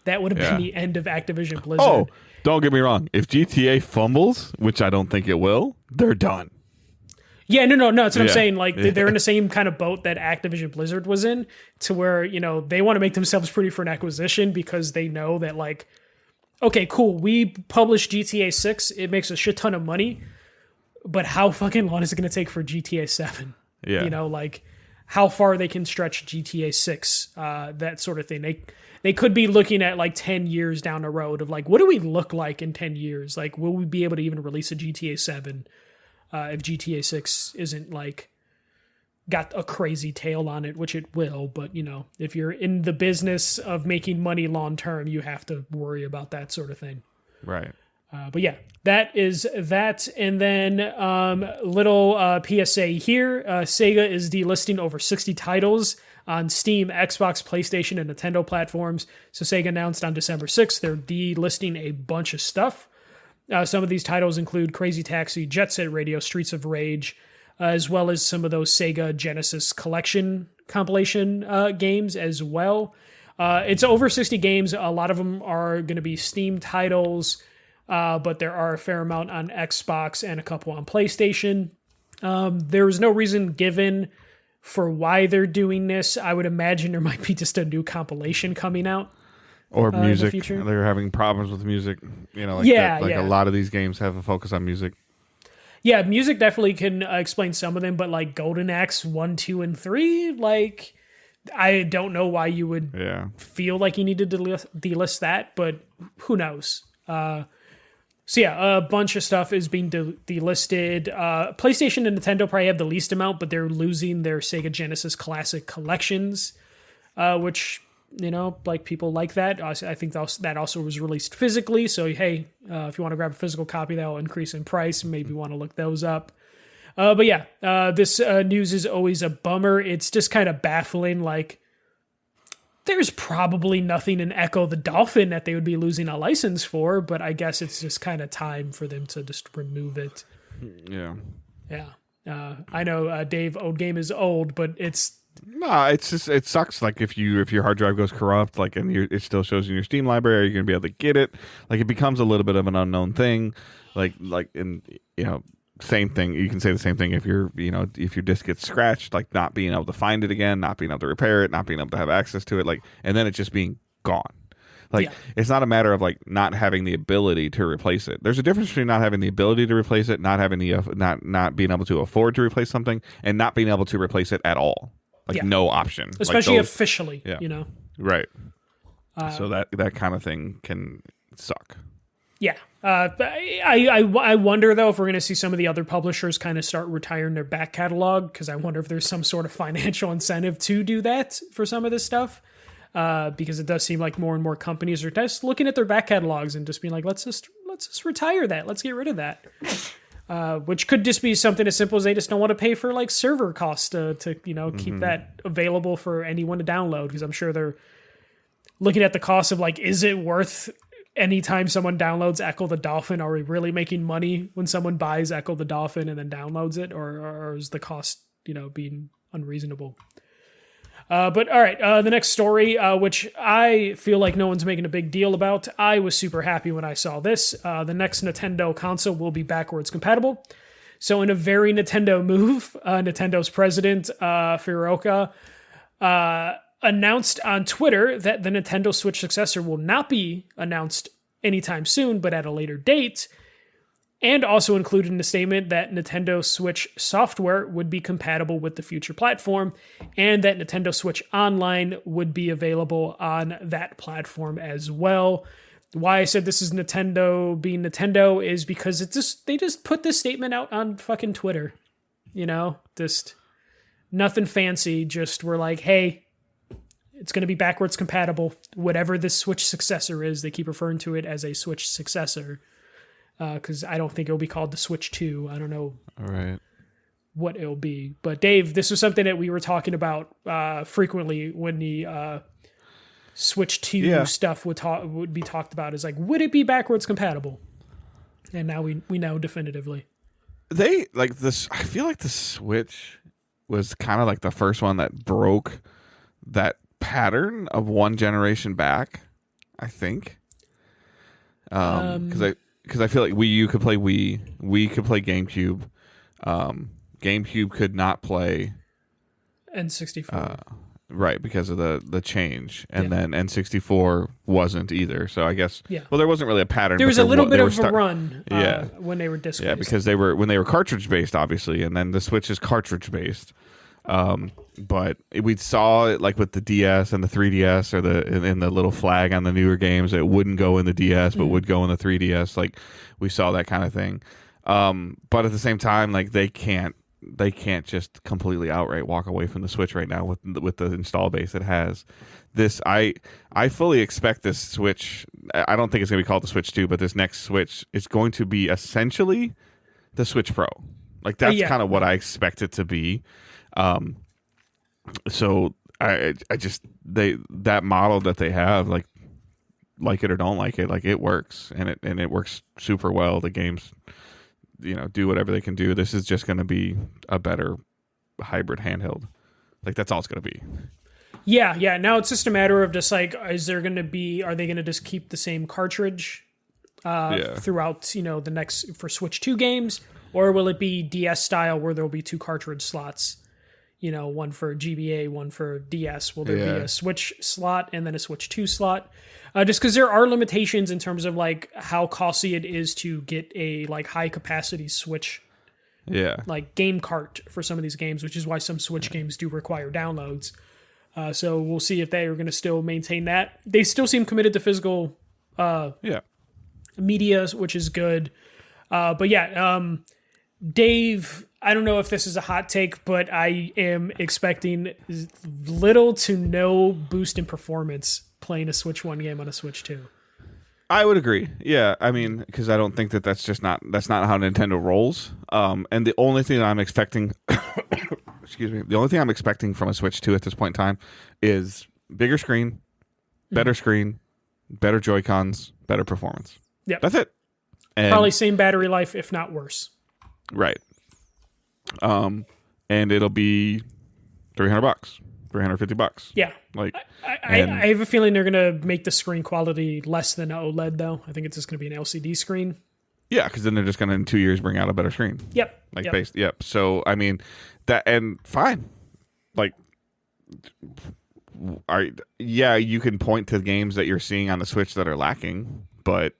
that would have been the end of Activision Blizzard. Oh. Don't get me wrong. If GTA fumbles, which I don't think it will, they're done. Yeah, no. That's what I'm saying. Like they're in the same kind of boat that Activision Blizzard was in, to where they want to make themselves pretty for an acquisition because they know that like, okay, cool, we published GTA 6, it makes a shit ton of money, but how fucking long is it going to take for GTA 7? Yeah, like how far they can stretch GTA 6, that sort of thing. They could be looking at like 10 years down the road of like, what do we look like in 10 years? Like, will we be able to even release a GTA 7 if GTA 6 isn't like got a crazy tail on it, which it will. But, you know, if you're in the business of making money long term, you have to worry about that sort of thing. Right. But yeah, that is that. And then little PSA here. Sega is delisting over 60 titles on Steam, Xbox, PlayStation, and Nintendo platforms. So Sega announced on December 6th they're delisting a bunch of stuff. Some of these titles include Crazy Taxi, Jet Set Radio, Streets of Rage, as well as some of those Sega Genesis collection compilation games as well. It's over 60 games. A lot of them are going to be Steam titles, but there are a fair amount on Xbox and a couple on PlayStation. There was no reason given for why they're doing this. I would imagine there might be just a new compilation coming out. Or music. In the future. They're having problems with music. You know, a lot of these games have a focus on music. Yeah, music definitely can explain some of them, but like Golden Axe 1, 2, and 3, like I don't know why you would feel like you needed to delist that, but who knows? So yeah, a bunch of stuff is being delisted. PlayStation and Nintendo probably have the least amount, but they're losing their Sega Genesis Classic collections, which, you know, like people like that. I think that also was released physically. So, hey, if you want to grab a physical copy, that will increase in price. Maybe want to look those up. But yeah, this news is always a bummer. It's just kind of baffling. Like, there's probably nothing in Echo the Dolphin that they would be losing a license for, but I guess it's just kind of time for them to just remove it. Yeah. Yeah. I know, Dave, old game is old, but it's... No, it's just, it sucks. Like if your hard drive goes corrupt, like, and it still shows in your Steam library, you're gonna be able to get it. Like it becomes a little bit of an unknown thing. Like in, you know, same thing. You can say the same thing if your disc gets scratched, like not being able to find it again, not being able to repair it, not being able to have access to it, like, and then it just being gone. Like it's not a matter of like not having the ability to replace it. There's a difference between not having the ability to replace it, not having the not being able to afford to replace something, and not being able to replace it at all. Like no option, especially like officially. You know, right? So that kind of thing can suck. Yeah, I wonder though if we're going to see some of the other publishers kind of start retiring their back catalog, because I wonder if there's some sort of financial incentive to do that for some of this stuff. Because it does seem like more and more companies are just looking at their back catalogs and just being like, let's just retire that, let's get rid of that. Which could just be something as simple as they just don't want to pay for like server costs to keep that available for anyone to download, because I'm sure they're looking at the cost of like, is it worth anytime someone downloads Echo the Dolphin? Are we really making money when someone buys Echo the Dolphin and then downloads it, or is the cost being unreasonable? But all right, the next story, which I feel like no one's making a big deal about. I was super happy when I saw this. The next Nintendo console will be backwards compatible. So in a very Nintendo move, Nintendo's president, Furuoka, announced on Twitter that the Nintendo Switch successor will not be announced anytime soon, but at a later date. And also included in the statement that Nintendo Switch software would be compatible with the future platform, and that Nintendo Switch Online would be available on that platform as well. Why I said this is Nintendo being Nintendo is because they just put this statement out on fucking Twitter. Just nothing fancy. Just we're like, hey, it's going to be backwards compatible. Whatever this Switch successor is, they keep referring to it as a Switch successor. Because I don't think it'll be called the Switch 2. I don't know what it'll be. But Dave, this was something that we were talking about frequently when the Switch 2 stuff would be talked about. Is like, would it be backwards compatible? And now we know definitively. They like this. I feel like the Switch was kind of like the first one that broke that pattern of one generation back. I think, because I feel like Wii U could play Wii could play GameCube. GameCube could not play N64. Right, because of the change. And then N64 wasn't either. So I guess well, there wasn't really a pattern. There was a little bit of a run when they were disc based. Yeah, because when they were cartridge based, obviously, and then the Switch is cartridge based. But we saw it like with the DS and the 3DS, or in the little flag on the newer games, it wouldn't go in the DS but would go in the 3DS. Like we saw that kind of thing. But at the same time, like they can't they can't just completely outright walk away from the Switch right now with the install base it has. This I fully expect this Switch. I don't think it's going to be called the Switch 2, but this next Switch is going to be essentially the Switch Pro. Like that's kind of what I expect it to be. So I just that model that they have, like it or don't like it, like it works, and it works super well. The games, do whatever they can do. This is just going to be a better hybrid handheld. Like that's all it's going to be. Yeah. Now it's just a matter of just like, are they going to just keep the same cartridge throughout, the next for Switch 2 games, or will it be DS style where there will be 2 cartridge slots? One for GBA, one for DS. Will there be a Switch slot and then a Switch 2 slot? Just because there are limitations in terms of like how costly it is to get a like high capacity Switch, like game cart for some of these games, which is why some Switch games do require downloads. So we'll see if they are going to still maintain that. They still seem committed to physical, media, which is good. Dave, I don't know if this is a hot take, but I am expecting little to no boost in performance playing a Switch 1 game on a Switch 2. I would agree. Yeah, I mean, because I don't think that's not how Nintendo rolls. And the only thing that I'm expecting, excuse me, the only thing I'm expecting from a Switch 2 at this point in time is bigger screen, better screen, better Joy-Cons, better performance. Yep. That's it. And probably same battery life, if not worse. Right. And it'll be $300, $350. Yeah. Like I have a feeling they're going to make the screen quality less than OLED though. I think it's just going to be an LCD screen. Yeah, because then they're just going to in 2 years bring out a better screen. Yep. Yep. So I mean that, and fine. Like, you can point to games that you're seeing on the Switch that are lacking, but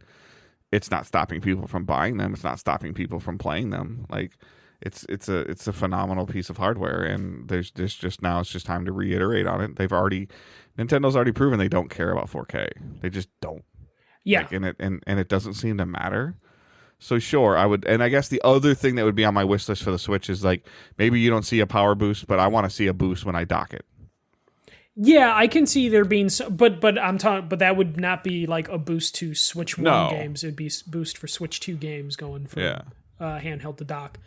it's not stopping people from buying them. It's not stopping people from playing them. Like, it's a phenomenal piece of hardware, and there's just now it's just time to reiterate on it. Nintendo's already proven they don't care about 4K. They just don't. Yeah. Like, and it doesn't seem to matter. So sure, I would, and I guess the other thing that would be on my wish list for the Switch is like maybe you don't see a power boost, but I want to see a boost when I dock it. Yeah, I can see there being, but that would not be like a boost to Switch 1 games. It'd be boost for Switch 2 games going from handheld to dock.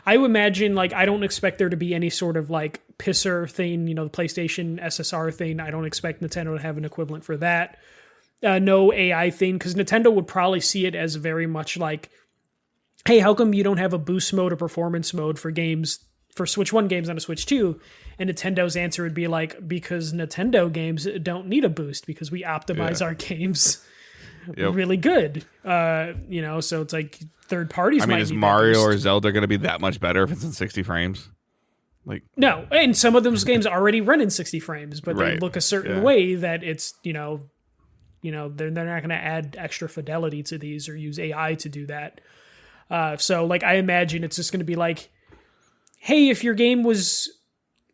I would imagine, like, I don't expect there to be any sort of like pisser thing, the PlayStation SSR thing. I don't expect Nintendo to have an equivalent for that. No AI thing, because Nintendo would probably see it as very much like, hey, how come you don't have a boost mode or performance mode for games, for Switch 1 games on a Switch 2? And Nintendo's answer would be like, because Nintendo games don't need a boost because we optimize our games really good. So it's like third parties. I mean, is Mario or Zelda going to be that much better if it's in 60 frames? Like, no, and some of those games already run in 60 frames, but they look a certain way that it's they're not going to add extra fidelity to these or use AI to do that. So like I imagine it's just going to be like, hey, if your game was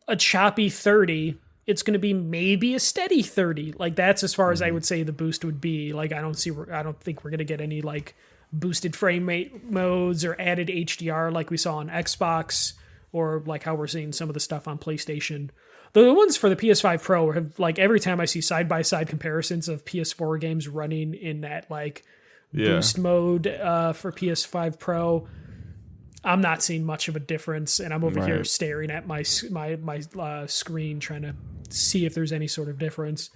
a choppy 30, it's going to be maybe a steady 30. Like that's as far as I would say the boost would be. Like I don't think we're going to get any like boosted frame rate modes or added HDR like we saw on Xbox or like how we're seeing some of the stuff on PlayStation. The ones for the PS5 Pro have like every time I see side-by-side comparisons of PS4 games running in that like boost mode for PS5 Pro, I'm not seeing much of a difference, and I'm over here staring at my screen trying to see if there's any sort of difference.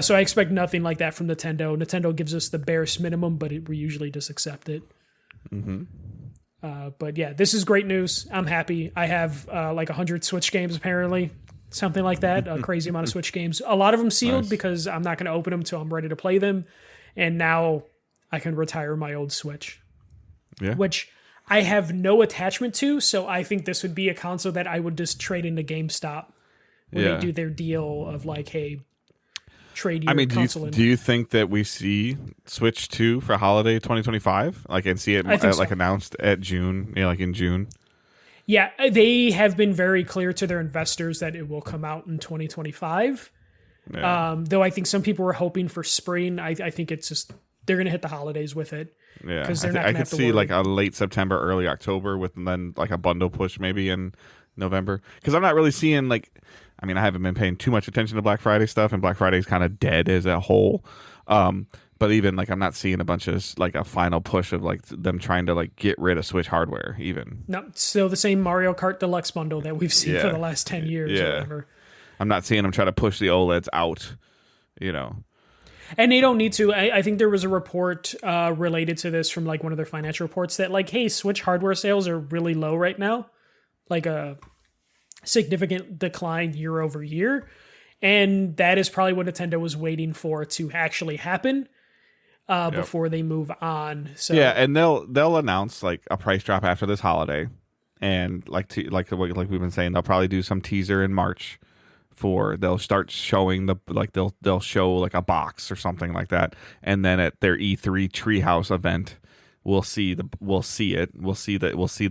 So I expect nothing like that from Nintendo. Nintendo gives us the barest minimum, but we usually just accept it. Mm-hmm. But yeah, this is great news. I'm happy. I have like 100 Switch games apparently, something like that. A crazy amount of Switch games. A lot of them sealed because I'm not going to open them until I'm ready to play them. And now I can retire my old Switch, which I have no attachment to. So I think this would be a console that I would just trade into GameStop when they do their deal of like, hey, trade your console. Do you think that we see Switch 2 for holiday 2025? Like, and see it like announced at June, like in June? Yeah, they have been very clear to their investors that it will come out in 2025. Yeah. Though I think some people were hoping for spring. I think it's just they're going to hit the holidays with it. Yeah, because they're not going I to could have to see worry. like a late September, early October, with then like a bundle push maybe in November. Because I'm not really seeing like, I mean, I haven't been paying too much attention to Black Friday stuff, and Black Friday is kind of dead as a whole. But even like I'm not seeing a bunch of like a final push of like them trying to like get rid of Switch hardware even. No, it's still the same Mario Kart Deluxe bundle that we've seen for Yeah. the last 10 years or Yeah. whatever. I'm not seeing them try to push the OLEDs out, you know. And they don't need to. I think there was a report related to this from like one of their financial reports that like, hey, Switch hardware sales are really low right now, like a significant decline year over year. And that is probably what Nintendo was waiting for to actually happen before they move on. So Yeah, and they'll announce like a price drop after this holiday, and like we've been saying, they'll probably do some teaser in March. They'll start showing they'll show like a box or something like that, and then at their E3 Treehouse event, we'll see the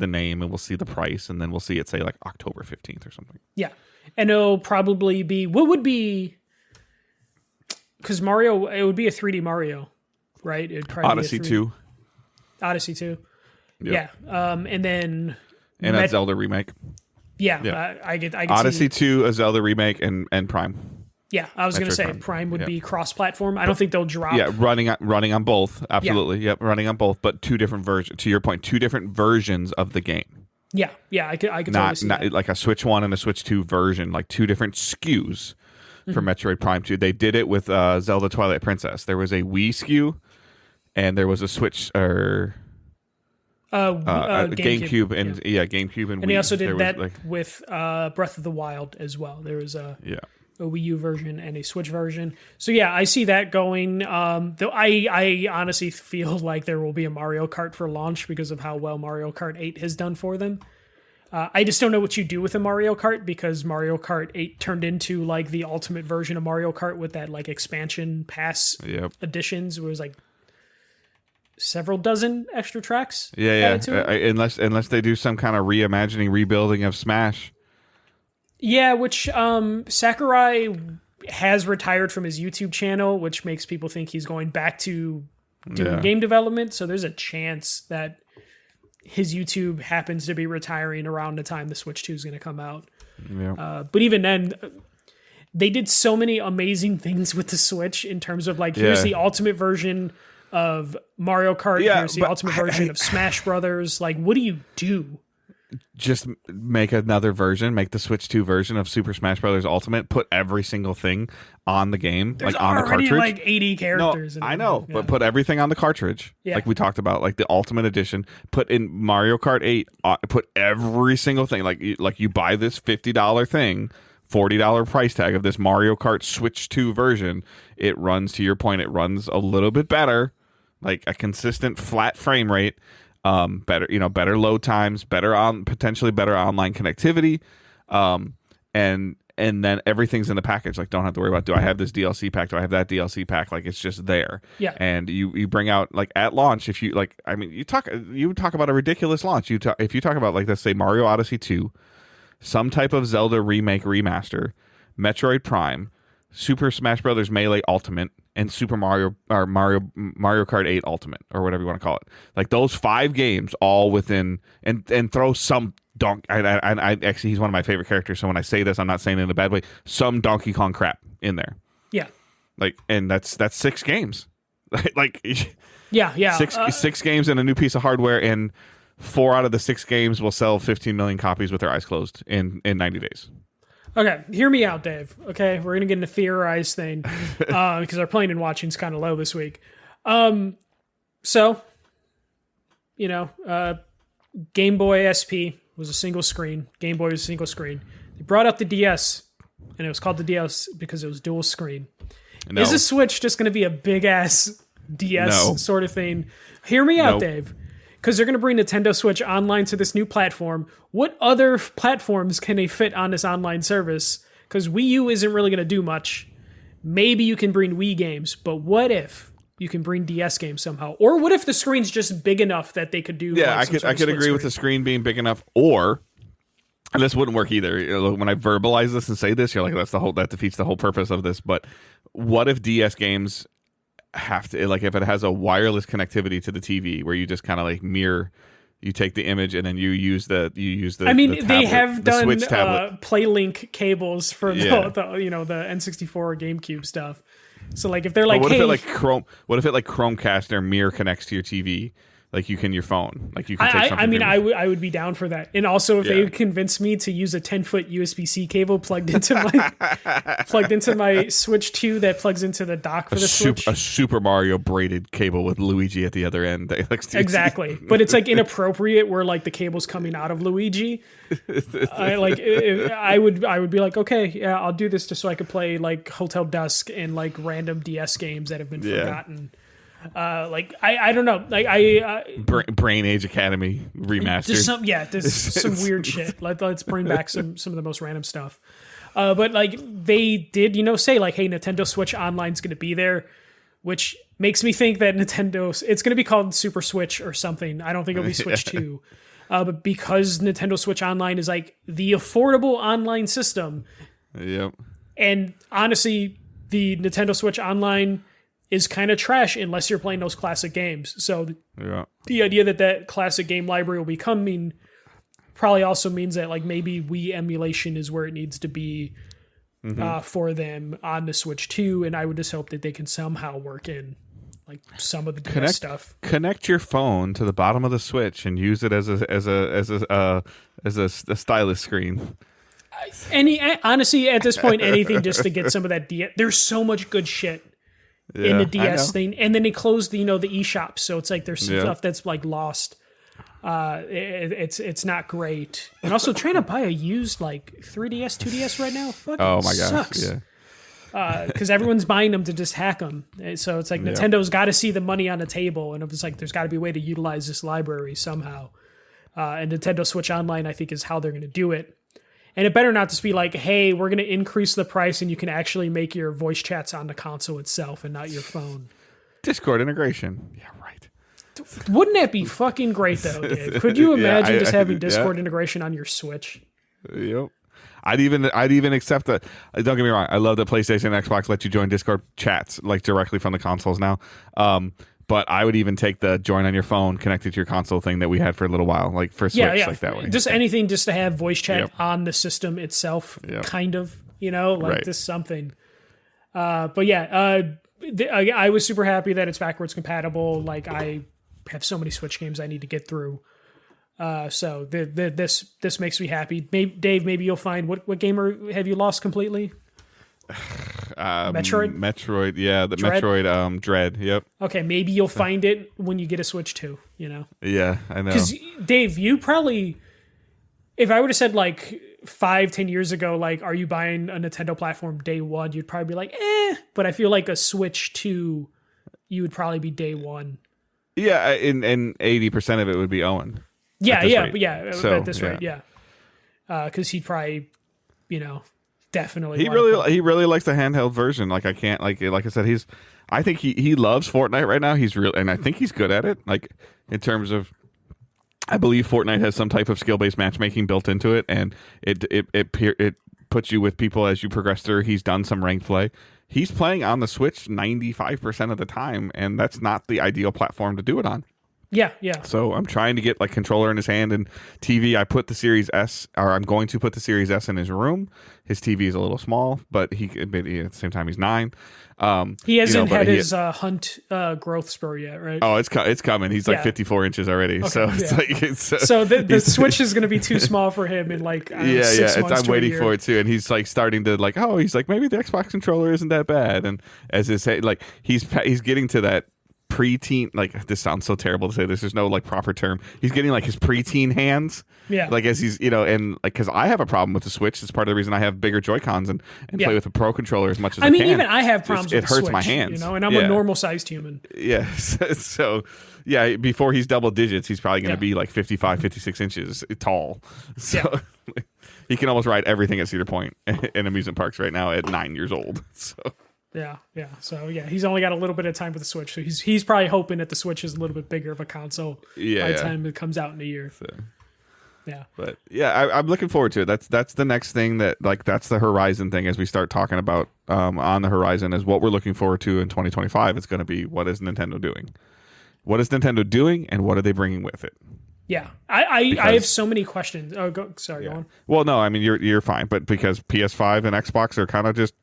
name, and we'll see the price, and then we'll see it say like October 15th or something. Yeah, and it'll probably be what would be because Mario. It would be a 3D Mario, right? It'd probably Odyssey be 2. Odyssey 2. Yep. Yeah, and then A Zelda remake. Yeah. I get Odyssey see, 2, a Zelda remake, and Prime. Yeah, I was going to say Prime would be cross-platform. I don't think they'll drop. Yeah, running on both. Absolutely. Yep, running on both, but two different versions. To your point, two different versions of the game. Yeah, I could totally see not that. like a Switch 1 and a Switch 2 version, like two different SKUs for Metroid Prime 2. They did it with Zelda Twilight Princess. There was a Wii SKU, and there was a Switch or GameCube and GameCube and Wii. And they also did that like, with Breath of the Wild as well. There was a Wii U version and a Switch version. So yeah, I see that going. Though I honestly feel like there will be a Mario Kart for launch because of how well Mario Kart 8 has done for them. I just don't know what you do with a Mario Kart because Mario Kart 8 turned into like the ultimate version of Mario Kart with that like expansion pass additions where it was like several dozen extra tracks. Unless they do some kind of reimagining, rebuilding of Smash. Yeah, which Sakurai has retired from his YouTube channel, which makes people think he's going back to doing game development. So there's a chance that his YouTube happens to be retiring around the time the Switch 2 is going to come out. Yeah. But even then, they did so many amazing things with the Switch in terms of like, here's the ultimate version of Mario Kart. Here's the ultimate version of Smash Brothers. Like, what do you do? Just make another version, make the Switch 2 version of Super Smash Brothers Ultimate, put every single thing on the game, There's like on the already cartridge. like 80 characters. No, I know, but put everything on the cartridge. Like we talked about, like the Ultimate Edition, put in Mario Kart 8, put every single thing. Like you buy this $50 thing, $40 price tag of this Mario Kart Switch 2 version. It runs, to your point, it runs a little bit better, like a consistent flat frame rate. Better load times, potentially better online connectivity, and then everything's in the package. Like, don't have to worry about, do I have this DLC pack? Do I have that DLC pack? Like, it's just there. Yeah. And you bring out, like, at launch, if you like, I mean, you talk about a ridiculous launch. If you talk about, like, let's say Mario Odyssey 2, some type of Zelda remake remaster, Metroid Prime, Super Smash Brothers Melee Ultimate, and Super Mario Kart 8 Ultimate, or whatever you want to call it. Like those 5 games all within, and throw some I actually, he's one of my favorite characters, so when I say this, I'm not saying it in a bad way, some Donkey Kong crap in there. Yeah. Like, and that's 6 games. Like yeah. 6 games and a new piece of hardware, and 4 out of the 6 games will sell 15 million copies with their eyes closed in 90 days. Okay, hear me out, Dave. Okay, we're gonna get into theorize thing because our playing and watching is kind of low this week. So, Game Boy SP was a single screen. Game Boy was a single screen. They brought out the DS, and it was called the DS because it was dual screen. No. Is the Switch just going to be a big ass DS sort of thing? Hear me out, Dave. Because they're going to bring Nintendo Switch Online to this new platform. What other platforms can they fit on this online service? Because Wii U isn't really going to do much. Maybe you can bring Wii games, but what if you can bring DS games somehow? Or what if the screen's just big enough that they could do? Yeah, I could agree with the screen being big enough. Or, and this wouldn't work either. When I verbalize this and say this, you're like, that defeats the whole purpose of this. But what if DS games have to, like, if it has a wireless connectivity to the TV where you just kind of like mirror, you take the image and then you use the I mean, the tablet, they have the done Switch tablet. PlayLink cables for the the N64 or GameCube stuff. So like if they're like, what hey, if it like Chromecast or mirror connects to your TV? Like you can your phone. Like you can take something. I mean, I would be down for that. And also, if they convince me to use a 10-foot USB-C cable plugged into my Switch 2 that plugs into the dock for the Switch, a Super Mario braided cable with Luigi at the other end. Exactly, but it's like inappropriate where like the cable's coming out of Luigi. I would be like, okay, yeah, I'll do this just so I could play like Hotel Dusk and like random DS games that have been forgotten. I don't know. Like Brain Age Academy remastered. There's some weird shit. Let's bring back some of the most random stuff. But like they did, say like, hey, Nintendo Switch Online's going to be there, which makes me think that it's going to be called Super Switch or something. I don't think it'll be Switch 2. But because Nintendo Switch Online is like the affordable online system. Yep. And honestly, the Nintendo Switch Online is kind of trash unless you're playing those classic games. So the idea that classic game library will be coming probably also means that like maybe Wii emulation is where it needs to be for them on the Switch 2. And I would just hope that they can somehow work in like some of the DS stuff. Connect your phone to the bottom of the Switch and use it as a stylus screen. Honestly, at this point, anything just to get some of that DS. There's so much good shit in the DS thing, and then they closed the eShop, so it's like there's some stuff that's like lost. It's not great, and also trying to buy a used like 3DS, 2DS right now, fucking sucks. Because everyone's buying them to just hack them, so it's like Nintendo's got to see the money on the table, and it's like there's got to be a way to utilize this library somehow. And Nintendo Switch Online, I think, is how they're going to do it. And it better not just be like, hey, we're going to increase the price and you can actually make your voice chats on the console itself and not your phone. Discord integration. Yeah, right. Wouldn't that be fucking great, though, Dave? Could you imagine just having Discord integration on your Switch? Yep. I'd even accept that. Don't get me wrong. I love that PlayStation and Xbox let you join Discord chats like directly from the consoles now. But I would even take the join on your phone connected to your console thing that we had for a little while, like for Switch, like that way. Just anything just to have voice chat on the system itself, kind of, just something. But yeah, I was super happy that it's backwards compatible. Like I have so many Switch games I need to get through. So this makes me happy. Dave, maybe you'll find what game have you lost completely? Metroid, yeah, the Dread? Metroid Dread, yep. Okay, maybe you'll find it when you get a Switch 2, Yeah, I know. Because Dave, you probably, if I would have said like 5-10 years ago, like, are you buying a Nintendo platform day one? You'd probably be like, but I feel like a Switch 2, you would probably be day one. Yeah, and 80% of it would be Owen. Yeah, at this rate, yeah. Because he'd probably, definitely. He really likes the handheld version. Like I can't like I said, I think he loves Fortnite right now. He's real, and I think he's good at it. Like in terms of, I believe Fortnite has some type of skill based matchmaking built into it, and it puts you with people as you progress through. He's done some ranked play. He's playing on the Switch 95% of the time, and that's not the ideal platform to do it on. Yeah. So I'm trying to get like controller in his hand and TV. I put the Series S, or I'm going to put the Series S in his room. His TV is a little small, but at the same time he's 9. He hasn't had his Hunt growth spur yet, right? Oh, it's coming. He's like 54 inches already. Okay, so it's like so the Switch is going to be too small for him in like 6 months. I'm waiting for it too, and he's like starting to like he's like maybe the Xbox controller isn't that bad, and as his like he's getting to that preteen, like this sounds so terrible to say this, there's no like proper term, he's getting like his preteen hands, like as he's and like because I have a problem with the Switch. It's part of the reason I have bigger Joy-Cons and play with a Pro controller as much as I can. Even I have problems with it hurts Switch, my hands, and I'm a normal sized human. So before he's double digits he's probably going to be like 55-56 inches tall, so he can almost ride everything at Cedar Point in amusement parks right now at 9 years old. So Yeah. So he's only got a little bit of time with the Switch. So he's probably hoping that the Switch is a little bit bigger of a console by the time it comes out in a year. Yeah. But yeah, I'm looking forward to it. That's the next thing that's the horizon thing as we start talking about on the horizon is what we're looking forward to in 2025. It's going to be what is Nintendo doing? What is Nintendo doing, and what are they bringing with it? Yeah, I have so many questions. Oh, sorry, go on. Well, no, I mean you're fine, but because PS5 and Xbox are kind of just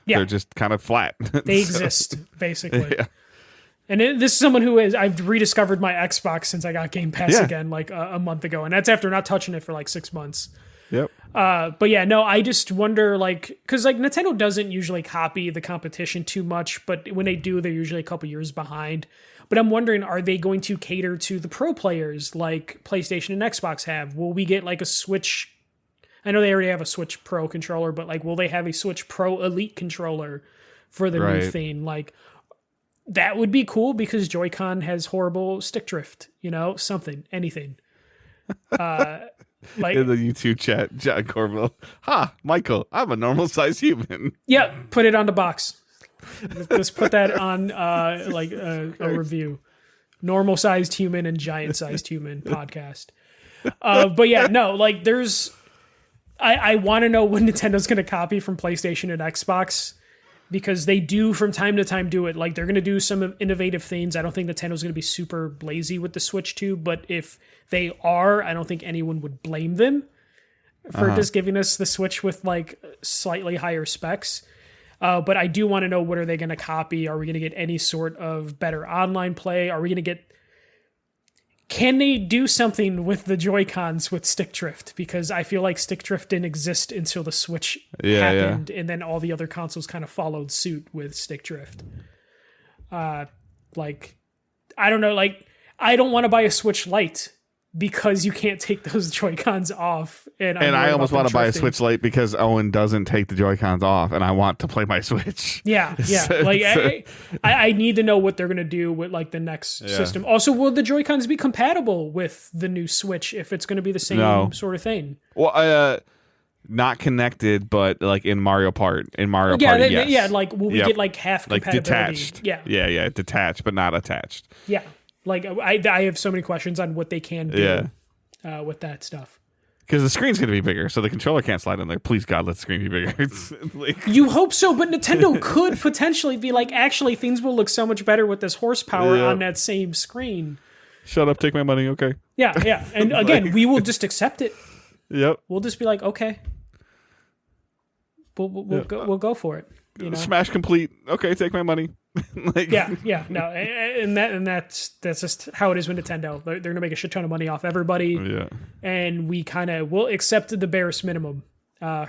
they're just kind of flat. They exist basically. Yeah. And this is someone who I've rediscovered my Xbox since I got Game Pass again like a month ago, and that's after not touching it for like 6 months. Yep. But yeah, no, I just wonder because Nintendo doesn't usually copy the competition too much, but when they do, they're usually a couple years behind. But I'm wondering, are they going to cater to the pro players like PlayStation and Xbox have? Will we get like a Switch? I know they already have a Switch Pro controller, but like, will they have a Switch Pro Elite controller for the new thing? Like, that would be cool because Joy-Con has horrible stick drift, anything. Like in the YouTube chat, John Corville. Michael, I'm a normal sized human. Yeah, put it on the box. Let's put that on a review. Normal sized human and giant sized human podcast. But yeah, no, like I want to know what Nintendo's going to copy from PlayStation and Xbox because they do from time to time do it. Like they're going to do some innovative things. I don't think Nintendo's going to be super lazy with the Switch 2, but if they are, I don't think anyone would blame them for just giving us the Switch with like slightly higher specs. But I do want to know, what are they going to copy? Are we going to get any sort of better online play? Are we going to get... Can they do something with the Joy-Cons with stick drift? Because I feel like stick drift didn't exist until the Switch happened, and then all the other consoles kind of followed suit with stick drift. I don't know, I don't want to buy a Switch Lite because you can't take those Joy-Cons off. And I almost want to buy a Switch Lite because Owen doesn't take the Joy-Cons off, and I want to play my Switch. Yeah. I need to know what they're going to do with like the next system. Also, will the Joy-Cons be compatible with the new Switch if it's going to be the same sort of thing? Well, not connected, but like in Mario Party, yes. Yeah, like will we get like half compatibility? Detached. Yeah, detached, but not attached. Yeah. Like, I have so many questions on what they can do with that stuff. Because the screen's going to be bigger, so the controller can't slide in there. Please, God, let the screen be bigger. You hope so, but Nintendo could potentially be like, actually, things will look so much better with this horsepower on that same screen. Shut up, take my money, okay. Yeah. And again, we will just accept it. Yep. We'll just be like, okay. We'll go for it. Smash complete. Okay, take my money. No, and that's just how it is with Nintendo. They're gonna make a shit ton of money off everybody, and we kind of will accept the barest minimum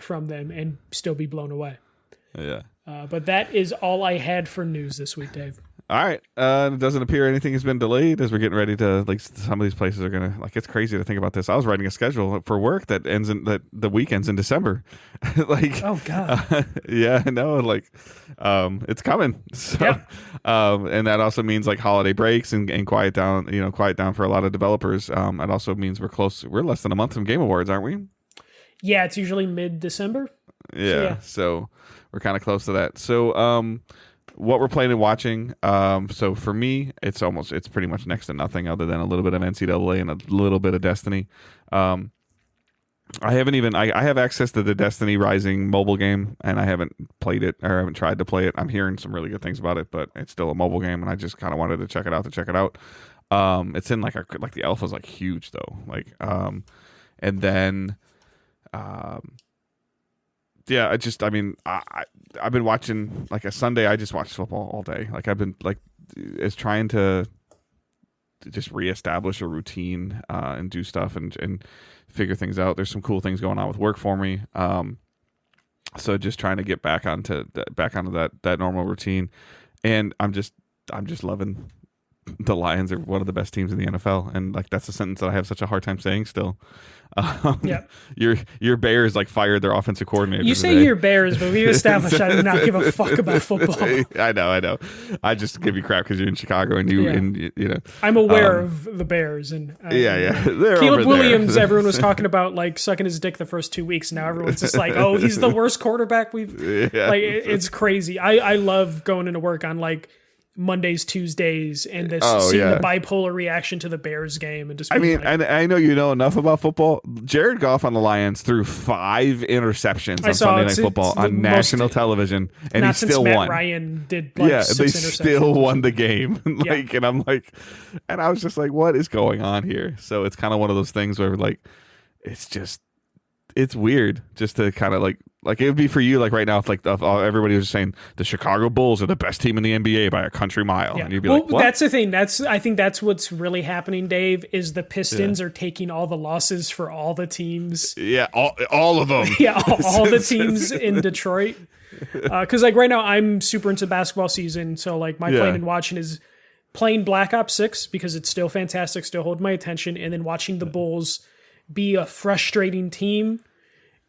from them and still be blown away. But that is all I had for news this week, Dave. All right. It doesn't appear anything has been delayed as we're getting ready to, like, some of these places are going to, like, it's crazy to think about this. I was writing a schedule for work that ends in the weekends in December. Like, oh God. I know. Like, it's coming. So, and that also means like holiday breaks and quiet down for a lot of developers. It also means we're less than a month from Game Awards, aren't we? Yeah. It's usually mid-December. So we're kind of close to that. So, what we're playing and watching. So for me, it's pretty much next to nothing other than a little bit of NCAA and a little bit of Destiny. I have access to the Destiny Rising mobile game, and I haven't played it or I haven't tried to play it. I'm hearing some really good things about it, but it's still a mobile game, and I just kind of wanted to check it out. It's in like the alpha's like huge though. And then I've been watching, like, a Sunday, I just watched football all day. Like, I've been, like, is trying to just reestablish a routine and do stuff and figure things out. There's some cool things going on with work for me. So just trying to get back onto that normal routine. And I'm just loving the Lions are one of the best teams in the NFL, and like that's a sentence that I have such a hard time saying still. Your Bears like fired their offensive coordinator. You say your Bears, but we established I do not give a fuck about football. I know. I just give you crap because you're in Chicago and you know. I'm aware of the Bears and Caleb Williams. Everyone was talking about like sucking his dick the first 2 weeks. Now everyone's just like, oh, he's the worst quarterback we've. Like it's crazy. I love going into work on like Mondays, Tuesdays, and seeing the bipolar reaction to the Bears game, and just. I know you know enough about football. Jared Goff on the Lions threw 5 interceptions on Sunday Night Football on national television, and he still won. Ryan did they still won the game. And I'm like, and I was just like, what is going on here? So it's kind of one of those things where it's weird just to kind of like it would be for you like right now if everybody was just saying the Chicago Bulls are the best team in the NBA by a country mile, and you'd be like, what? That's the thing. I think that's what's really happening, Dave, is the Pistons are taking all the losses for all the teams. Yeah, all of them. Yeah, all the teams in Detroit. Because like right now I'm super into basketball season, so like my playing and watching is playing Black Ops 6 because it's still fantastic, still holding my attention, and then watching the Bulls be a frustrating team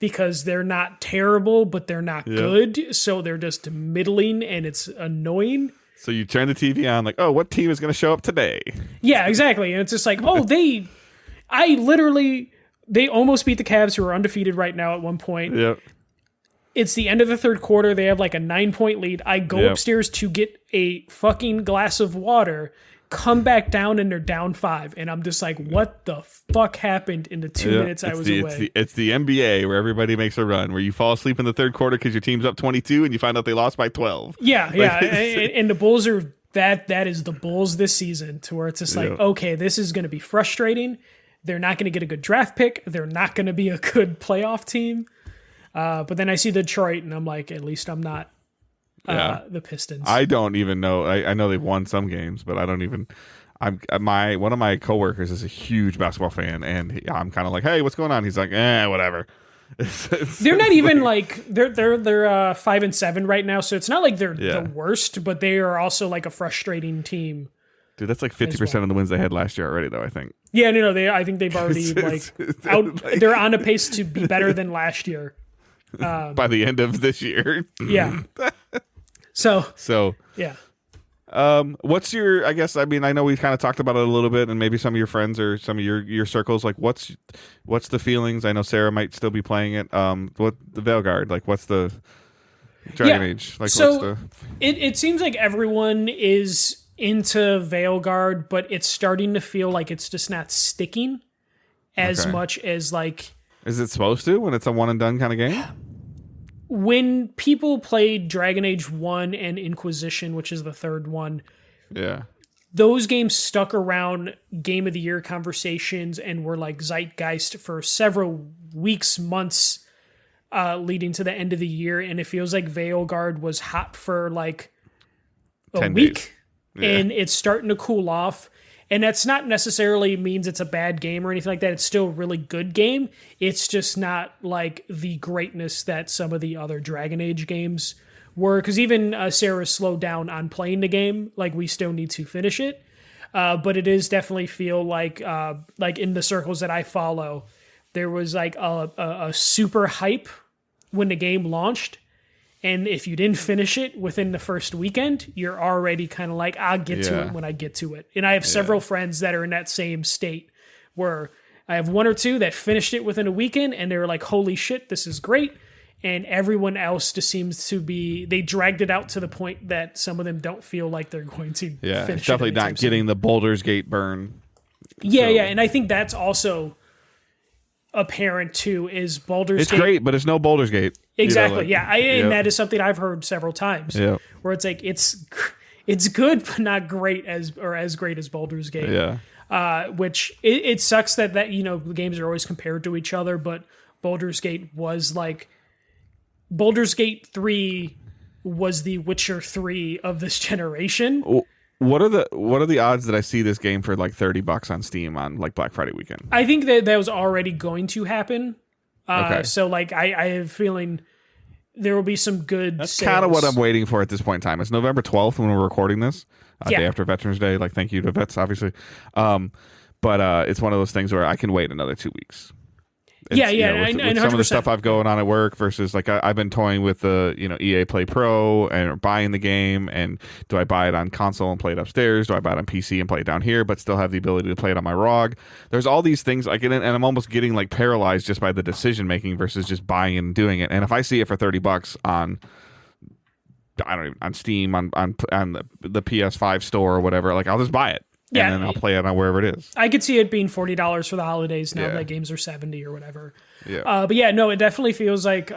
because they're not terrible, but they're not good. So they're just middling, and it's annoying. So you turn the TV on like, oh, what team is going to show up today? Yeah, exactly. And it's just like, oh, they almost beat the Cavs, who are undefeated right now at one point. Yep. It's the end of the third quarter. They have like a 9-point lead. I go upstairs to get a fucking glass of water, come back down, and they're down 5. And I'm just like, what the fuck happened in the 2 minutes I was away? It's the NBA where everybody makes a run, where you fall asleep in the third quarter because your team's up 22 and you find out they lost by 12. Yeah, and the Bulls are that is the Bulls this season, to where it's just like, okay, this is going to be frustrating. They're not going to get a good draft pick. They're not going to be a good playoff team. But then I see Detroit, and I'm like, at least I'm not the Pistons. I don't even know. I know they've won some games, but I don't even. One of my coworkers is a huge basketball fan, and I'm kind of like, hey, what's going on? He's like, whatever. They're not even like they're 5-7 right now, so it's not like they're the worst, but they are also like a frustrating team. Dude, that's like 50% of the wins they had last year already, though, I think. Yeah, no, I think they've already they're on a pace to be better than last year. By the end of this year. Yeah. So yeah. What's your, I guess, I mean, I know we kind of talked about it a little bit, and maybe some of your friends or some of your circles, like what's the feelings? I know Sarah might still be playing it. What the Veilguard, like what's the Dragon Age? Like so it seems like everyone is into Veilguard, but it's starting to feel like it's just not sticking as much as like. Is it supposed to when it's a one and done kind of game? When people played Dragon Age 1 and Inquisition, which is the third one, those games stuck around Game of the Year conversations and were like zeitgeist for several weeks, months, leading to the end of the year. And it feels like Veilguard was hot for like a week, and it's starting to cool off. And that's not necessarily means it's a bad game or anything like that. It's still a really good game. It's just not like the greatness that some of the other Dragon Age games were. Because even Sarah slowed down on playing the game. Like, we still need to finish it. But it is definitely feel like in the circles that I follow, there was like a super hype when the game launched. And if you didn't finish it within the first weekend, you're already kind of like, I'll get to it when I get to it. And I have several friends that are in that same state, where I have one or two that finished it within a weekend and they were like, holy shit, this is great. And everyone else just seems to be, they dragged it out to the point that some of them don't feel like they're going to finish it. It's definitely not getting the Baldur's Gate burn. Yeah. And I think that's also apparent too, is Baldur's Gate. It's great, but it's no Baldur's Gate. Exactly. And that is something I've heard several times. Where it's like it's good, but not great as great as Baldur's Gate. Which it sucks that the games are always compared to each other, but Baldur's Gate was like Baldur's Gate 3 was the Witcher 3 of this generation. What are the odds that I see this game for like $30 on Steam on like Black Friday weekend? I think that was already going to happen. So like I have a feeling there will be some good That's sales. kind of what I'm waiting for at this point in time. It's November 12th when we're recording this, day after Veterans Day. Like, thank you to vets, obviously. But it's one of those things where I can wait another 2 weeks. With some of the stuff I've going on at work versus like I've been toying with the EA Play Pro and buying the game, and do I buy it on console and play it upstairs? Do I buy it on PC and play it down here, but still have the ability to play it on my ROG? There's all these things like, and I'm almost getting like paralyzed just by the decision making versus just buying and doing it. And if I see it for $30 on I don't even on Steam on the PS5 store or whatever. Like I'll just buy it. Yeah, and then I'll play it on wherever it is. I could see it being $40 for the holidays now that games are $70 or whatever. Yeah. But yeah, no, it definitely feels like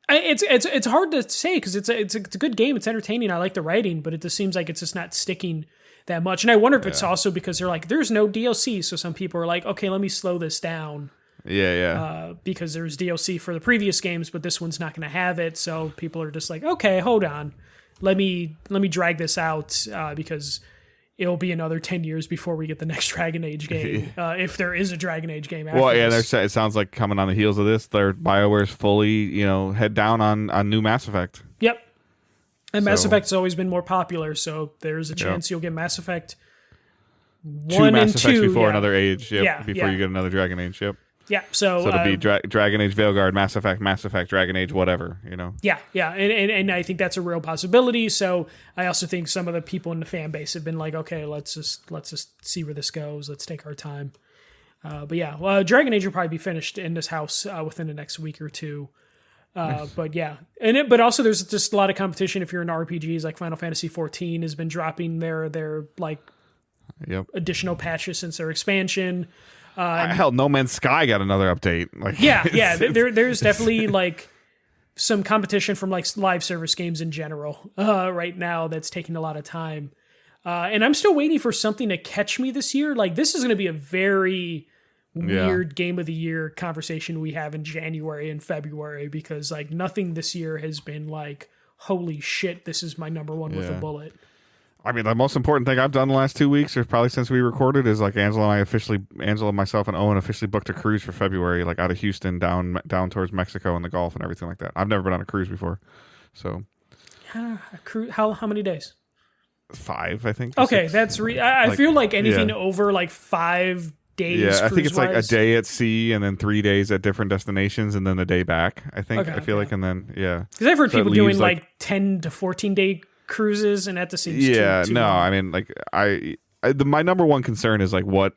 it's hard to say because it's a good game. It's entertaining. I like the writing, but it just seems like it's just not sticking that much. And I wonder if it's also because they're like, there's no DLC, so some people are like, okay, let me slow this down. Yeah. Because there's DLC for the previous games, but this one's not going to have it. So people are just like, okay, hold on. Let me drag this out because it'll be another 10 years before we get the next Dragon Age game, if there is a Dragon Age game after this. It sounds like coming on the heels of this, BioWare's fully, head down on new Mass Effect. Yep. And Mass Effect's always been more popular, so there's a chance you'll get Mass Effect 1 and 2. Before another age, before you get another Dragon Age, Yeah, so it'll be Dragon Age Veilguard, Mass Effect, Dragon Age, whatever, Yeah, and I think that's a real possibility. So I also think some of the people in the fan base have been like, okay, let's just see where this goes. Let's take our time. But yeah, Dragon Age will probably be finished in this house within the next week or two. Nice. But yeah, but also there's just a lot of competition if you're in RPGs. Like Final Fantasy 14 has been dropping their like additional patches since their expansion. Hell, No Man's Sky got another update. Like, there's definitely like some competition from like live service games in general right now that's taking a lot of time. And I'm still waiting for something to catch me this year. Like this is going to be a very weird game of the year conversation we have in January and February because like nothing this year has been like, holy shit, this is my number one with a bullet. I mean, the most important thing I've done the last 2 weeks, or probably since we recorded, is like Angela, myself, and Owen officially booked a cruise for February, like out of Houston down towards Mexico and the Gulf and everything like that. I've never been on a cruise before, so a cruise. How many days? 5, I think. Okay, that's I feel like anything over like 5 days. Yeah, I think it's like a day at sea and then 3 days at different destinations and then a day back. I think I feel like, and then because I've heard people doing like 10 to 14 day cruises, and that just seems too long. I mean, like my number one concern is like what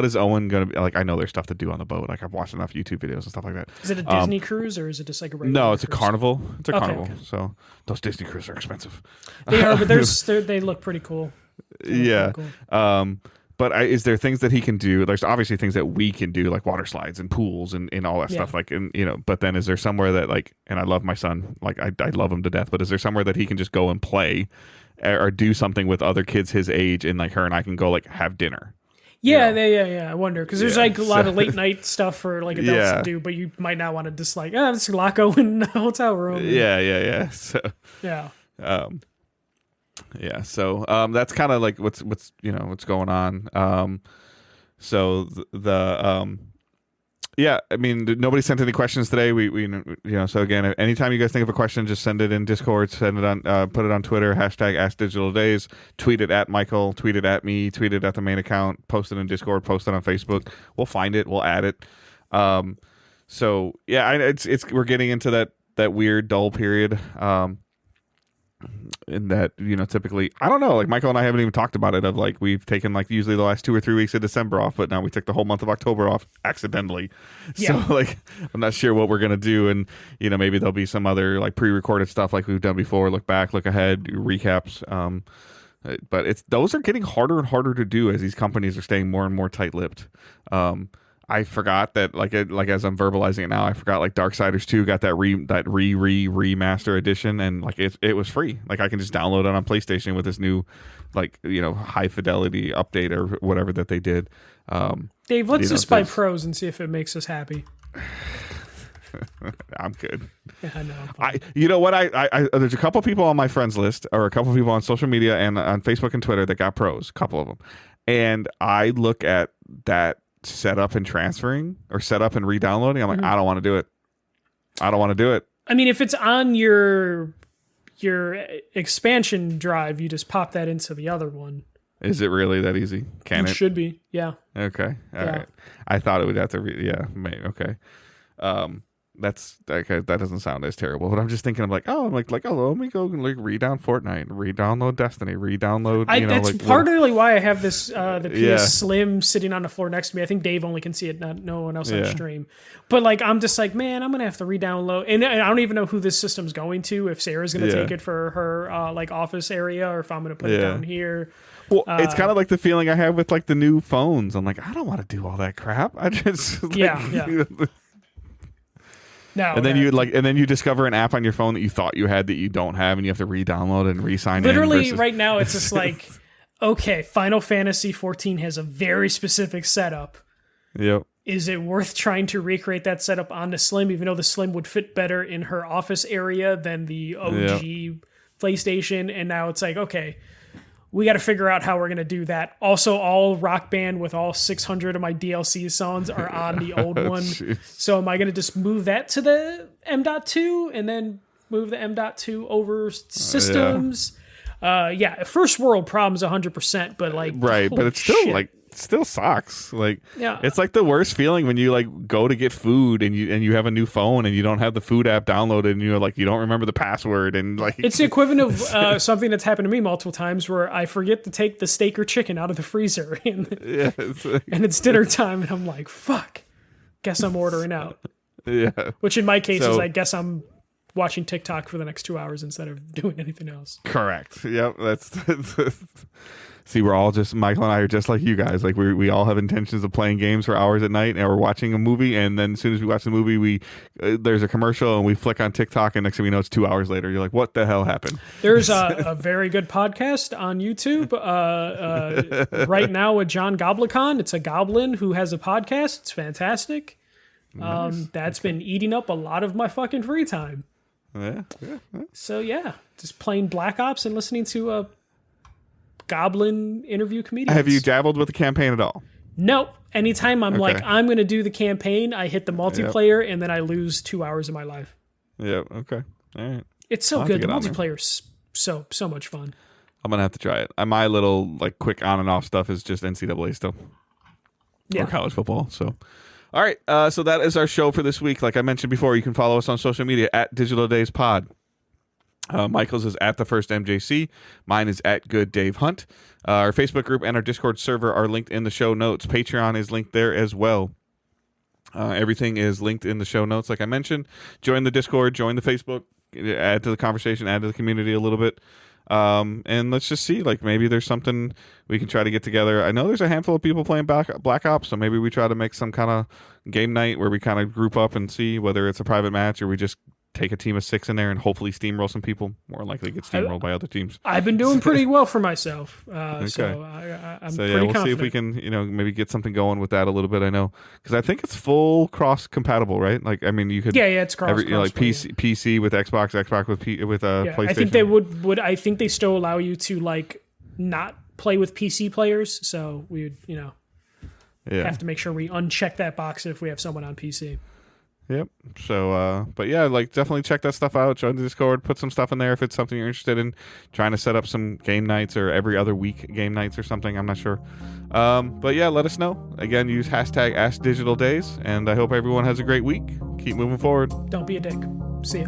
is Owen gonna be like? I know there's stuff to do on the boat. Like I've watched enough YouTube videos and stuff like that. Is it a Disney cruise or is it just like a regular? No, it's cruise? a Carnival. It's a Carnival. Okay. So those Disney cruises are expensive. They are, but they look pretty cool. Cool. But is there things that he can do? There's obviously things that we can do, like water slides and pools and all that stuff. Like, and but then is there somewhere that like, and I love my son, like I love him to death, but is there somewhere that he can just go and play or do something with other kids his age and like her and I can go like have dinner? Yeah. I wonder because there's like a lot of late night stuff for like adults to do, but you might not want to just like, let's lock Owen in the hotel room. Yeah. So so that's kind of like what's going on. So I mean, nobody sent any questions today. We so again, anytime you guys think of a question, just send it in Discord, send it on, put it on Twitter, #AskDigitalDays, tweet it at Michael, tweet it at me, tweet it at the main account, post it in Discord, post it on Facebook. We'll find it, we'll add it. So yeah, it's we're getting into that weird dull period. In that, typically, I don't know, like Michael and I haven't even talked about it, of like we've taken like usually the last 2 or 3 weeks of December off, but now we took the whole month of October off accidentally. So like I'm not sure what we're gonna do, and maybe there'll be some other like pre-recorded stuff like we've done before, look back, look ahead, recaps. But those are getting harder and harder to do as these companies are staying more and more tight-lipped. I forgot that like as I'm verbalizing it now, I forgot like Darksiders 2 got that remaster edition, and like it was free. Like I can just download it on PlayStation with this new like high fidelity update or whatever that they did. Dave, let's just buy pros and see if it makes us happy. I'm good. Yeah, I know. I there's a couple people on my friends list, or a couple people on social media and on Facebook and Twitter that got pros, a couple of them, and I look at that setup and transferring or setup and re-downloading. I'm like, I don't want to do it. I mean, if it's on your expansion drive, you just pop that into the other one. Is it really that easy? It should be. Yeah. Okay. All right. I thought it would have to maybe. Okay. that doesn't sound as terrible. But I'm just thinking, I'm like, oh, let me go and like re-down Fortnite, re-download Destiny, re-download. That's partly why I have this the PS Slim sitting on the floor next to me. I think Dave only can see it, not no one else on stream. But like, I'm just like, man, I'm gonna have to re-download, and I don't even know who this system's going to. If Sarah's gonna take it for her like office area, or if I'm gonna put it down here. Well, it's kind of like the feeling I have with like the new phones. I'm like, I don't want to do all that crap. I just No, and then you discover an app on your phone that you thought you had that you don't have, and you have to re-download and re-sign in. Literally, right now, it's just like, okay, Final Fantasy 14 has a very specific setup. Yep. Is it worth trying to recreate that setup on the Slim, even though the Slim would fit better in her office area than the OG PlayStation? And now it's like, okay, we got to figure out how we're going to do that. Also, all Rock Band with all 600 of my DLC songs are on the old one. Geez. So am I going to just move that to the M.2 and then move the M.2 over systems? First world problems 100%, but like, right, but it's still like, still sucks. Like, it's like the worst feeling when you like go to get food and you have a new phone and you don't have the food app downloaded and you're like, you don't remember the password, and like, it's the equivalent of something that's happened to me multiple times where I forget to take the steak or chicken out of the freezer and it's dinner time and I'm like, fuck, guess I'm ordering out. Which in my case is I guess I'm watching TikTok for the next 2 hours instead of doing anything else. Correct. Yep. That's see, we're all just, Michael and I are just like you guys. Like we all have intentions of playing games for hours at night, and we're watching a movie, and then as soon as we watch the movie, there's a commercial, and we flick on TikTok, and next thing we know, it's 2 hours later. You're like, what the hell happened? There's a very good podcast on YouTube right now with John Goblicon. It's a goblin who has a podcast. It's fantastic. Nice. That's been eating up a lot of my fucking free time. So just playing Black Ops and listening to a goblin interview comedians. Have you dabbled with the campaign at all? Nope. Anytime I'm like, I'm going to do the campaign, I hit the multiplayer and then I lose 2 hours of my life. Yep. Okay. All right. It's so good. The multiplayer's so much fun. I'm gonna have to try it. My little like quick on and off stuff is just NCAA still, or college football. So. All right, so that is our show for this week. Like I mentioned before, you can follow us on social media at Digital Days Pod. Michael's is at the first MJC. Mine is at Good Dave Hunt. Our Facebook group and our Discord server are linked in the show notes. Patreon is linked there as well. Everything is linked in the show notes, like I mentioned. Join the Discord, join the Facebook, add to the conversation, add to the community a little bit. And let's just see, like maybe there's something we can try to get together. I know there's a handful of people playing Black Ops, so maybe we try to make some kind of game night where we kind of group up and see whether it's a private match or we just take a team of 6 in there and hopefully steamroll some people. More likely get steamrolled by other teams. I've been doing pretty well for myself, so I'm pretty we'll confident. see if we can, maybe get something going with that a little bit. I know because I think it's full cross compatible, right? Like, I mean, you could it's cross like PC with Xbox with PlayStation. I think they would. I think they still allow you to like not play with PC players, so we would have to make sure we uncheck that box if we have someone on PC. Yep. So, but yeah, like definitely check that stuff out. Join the Discord, put some stuff in there if it's something you're interested in. Trying to set up some game nights or every other week game nights or something. I'm not sure. But yeah, let us know. Again, use hashtag AskDigitalDays, and I hope everyone has a great week. Keep moving forward. Don't be a dick. See ya.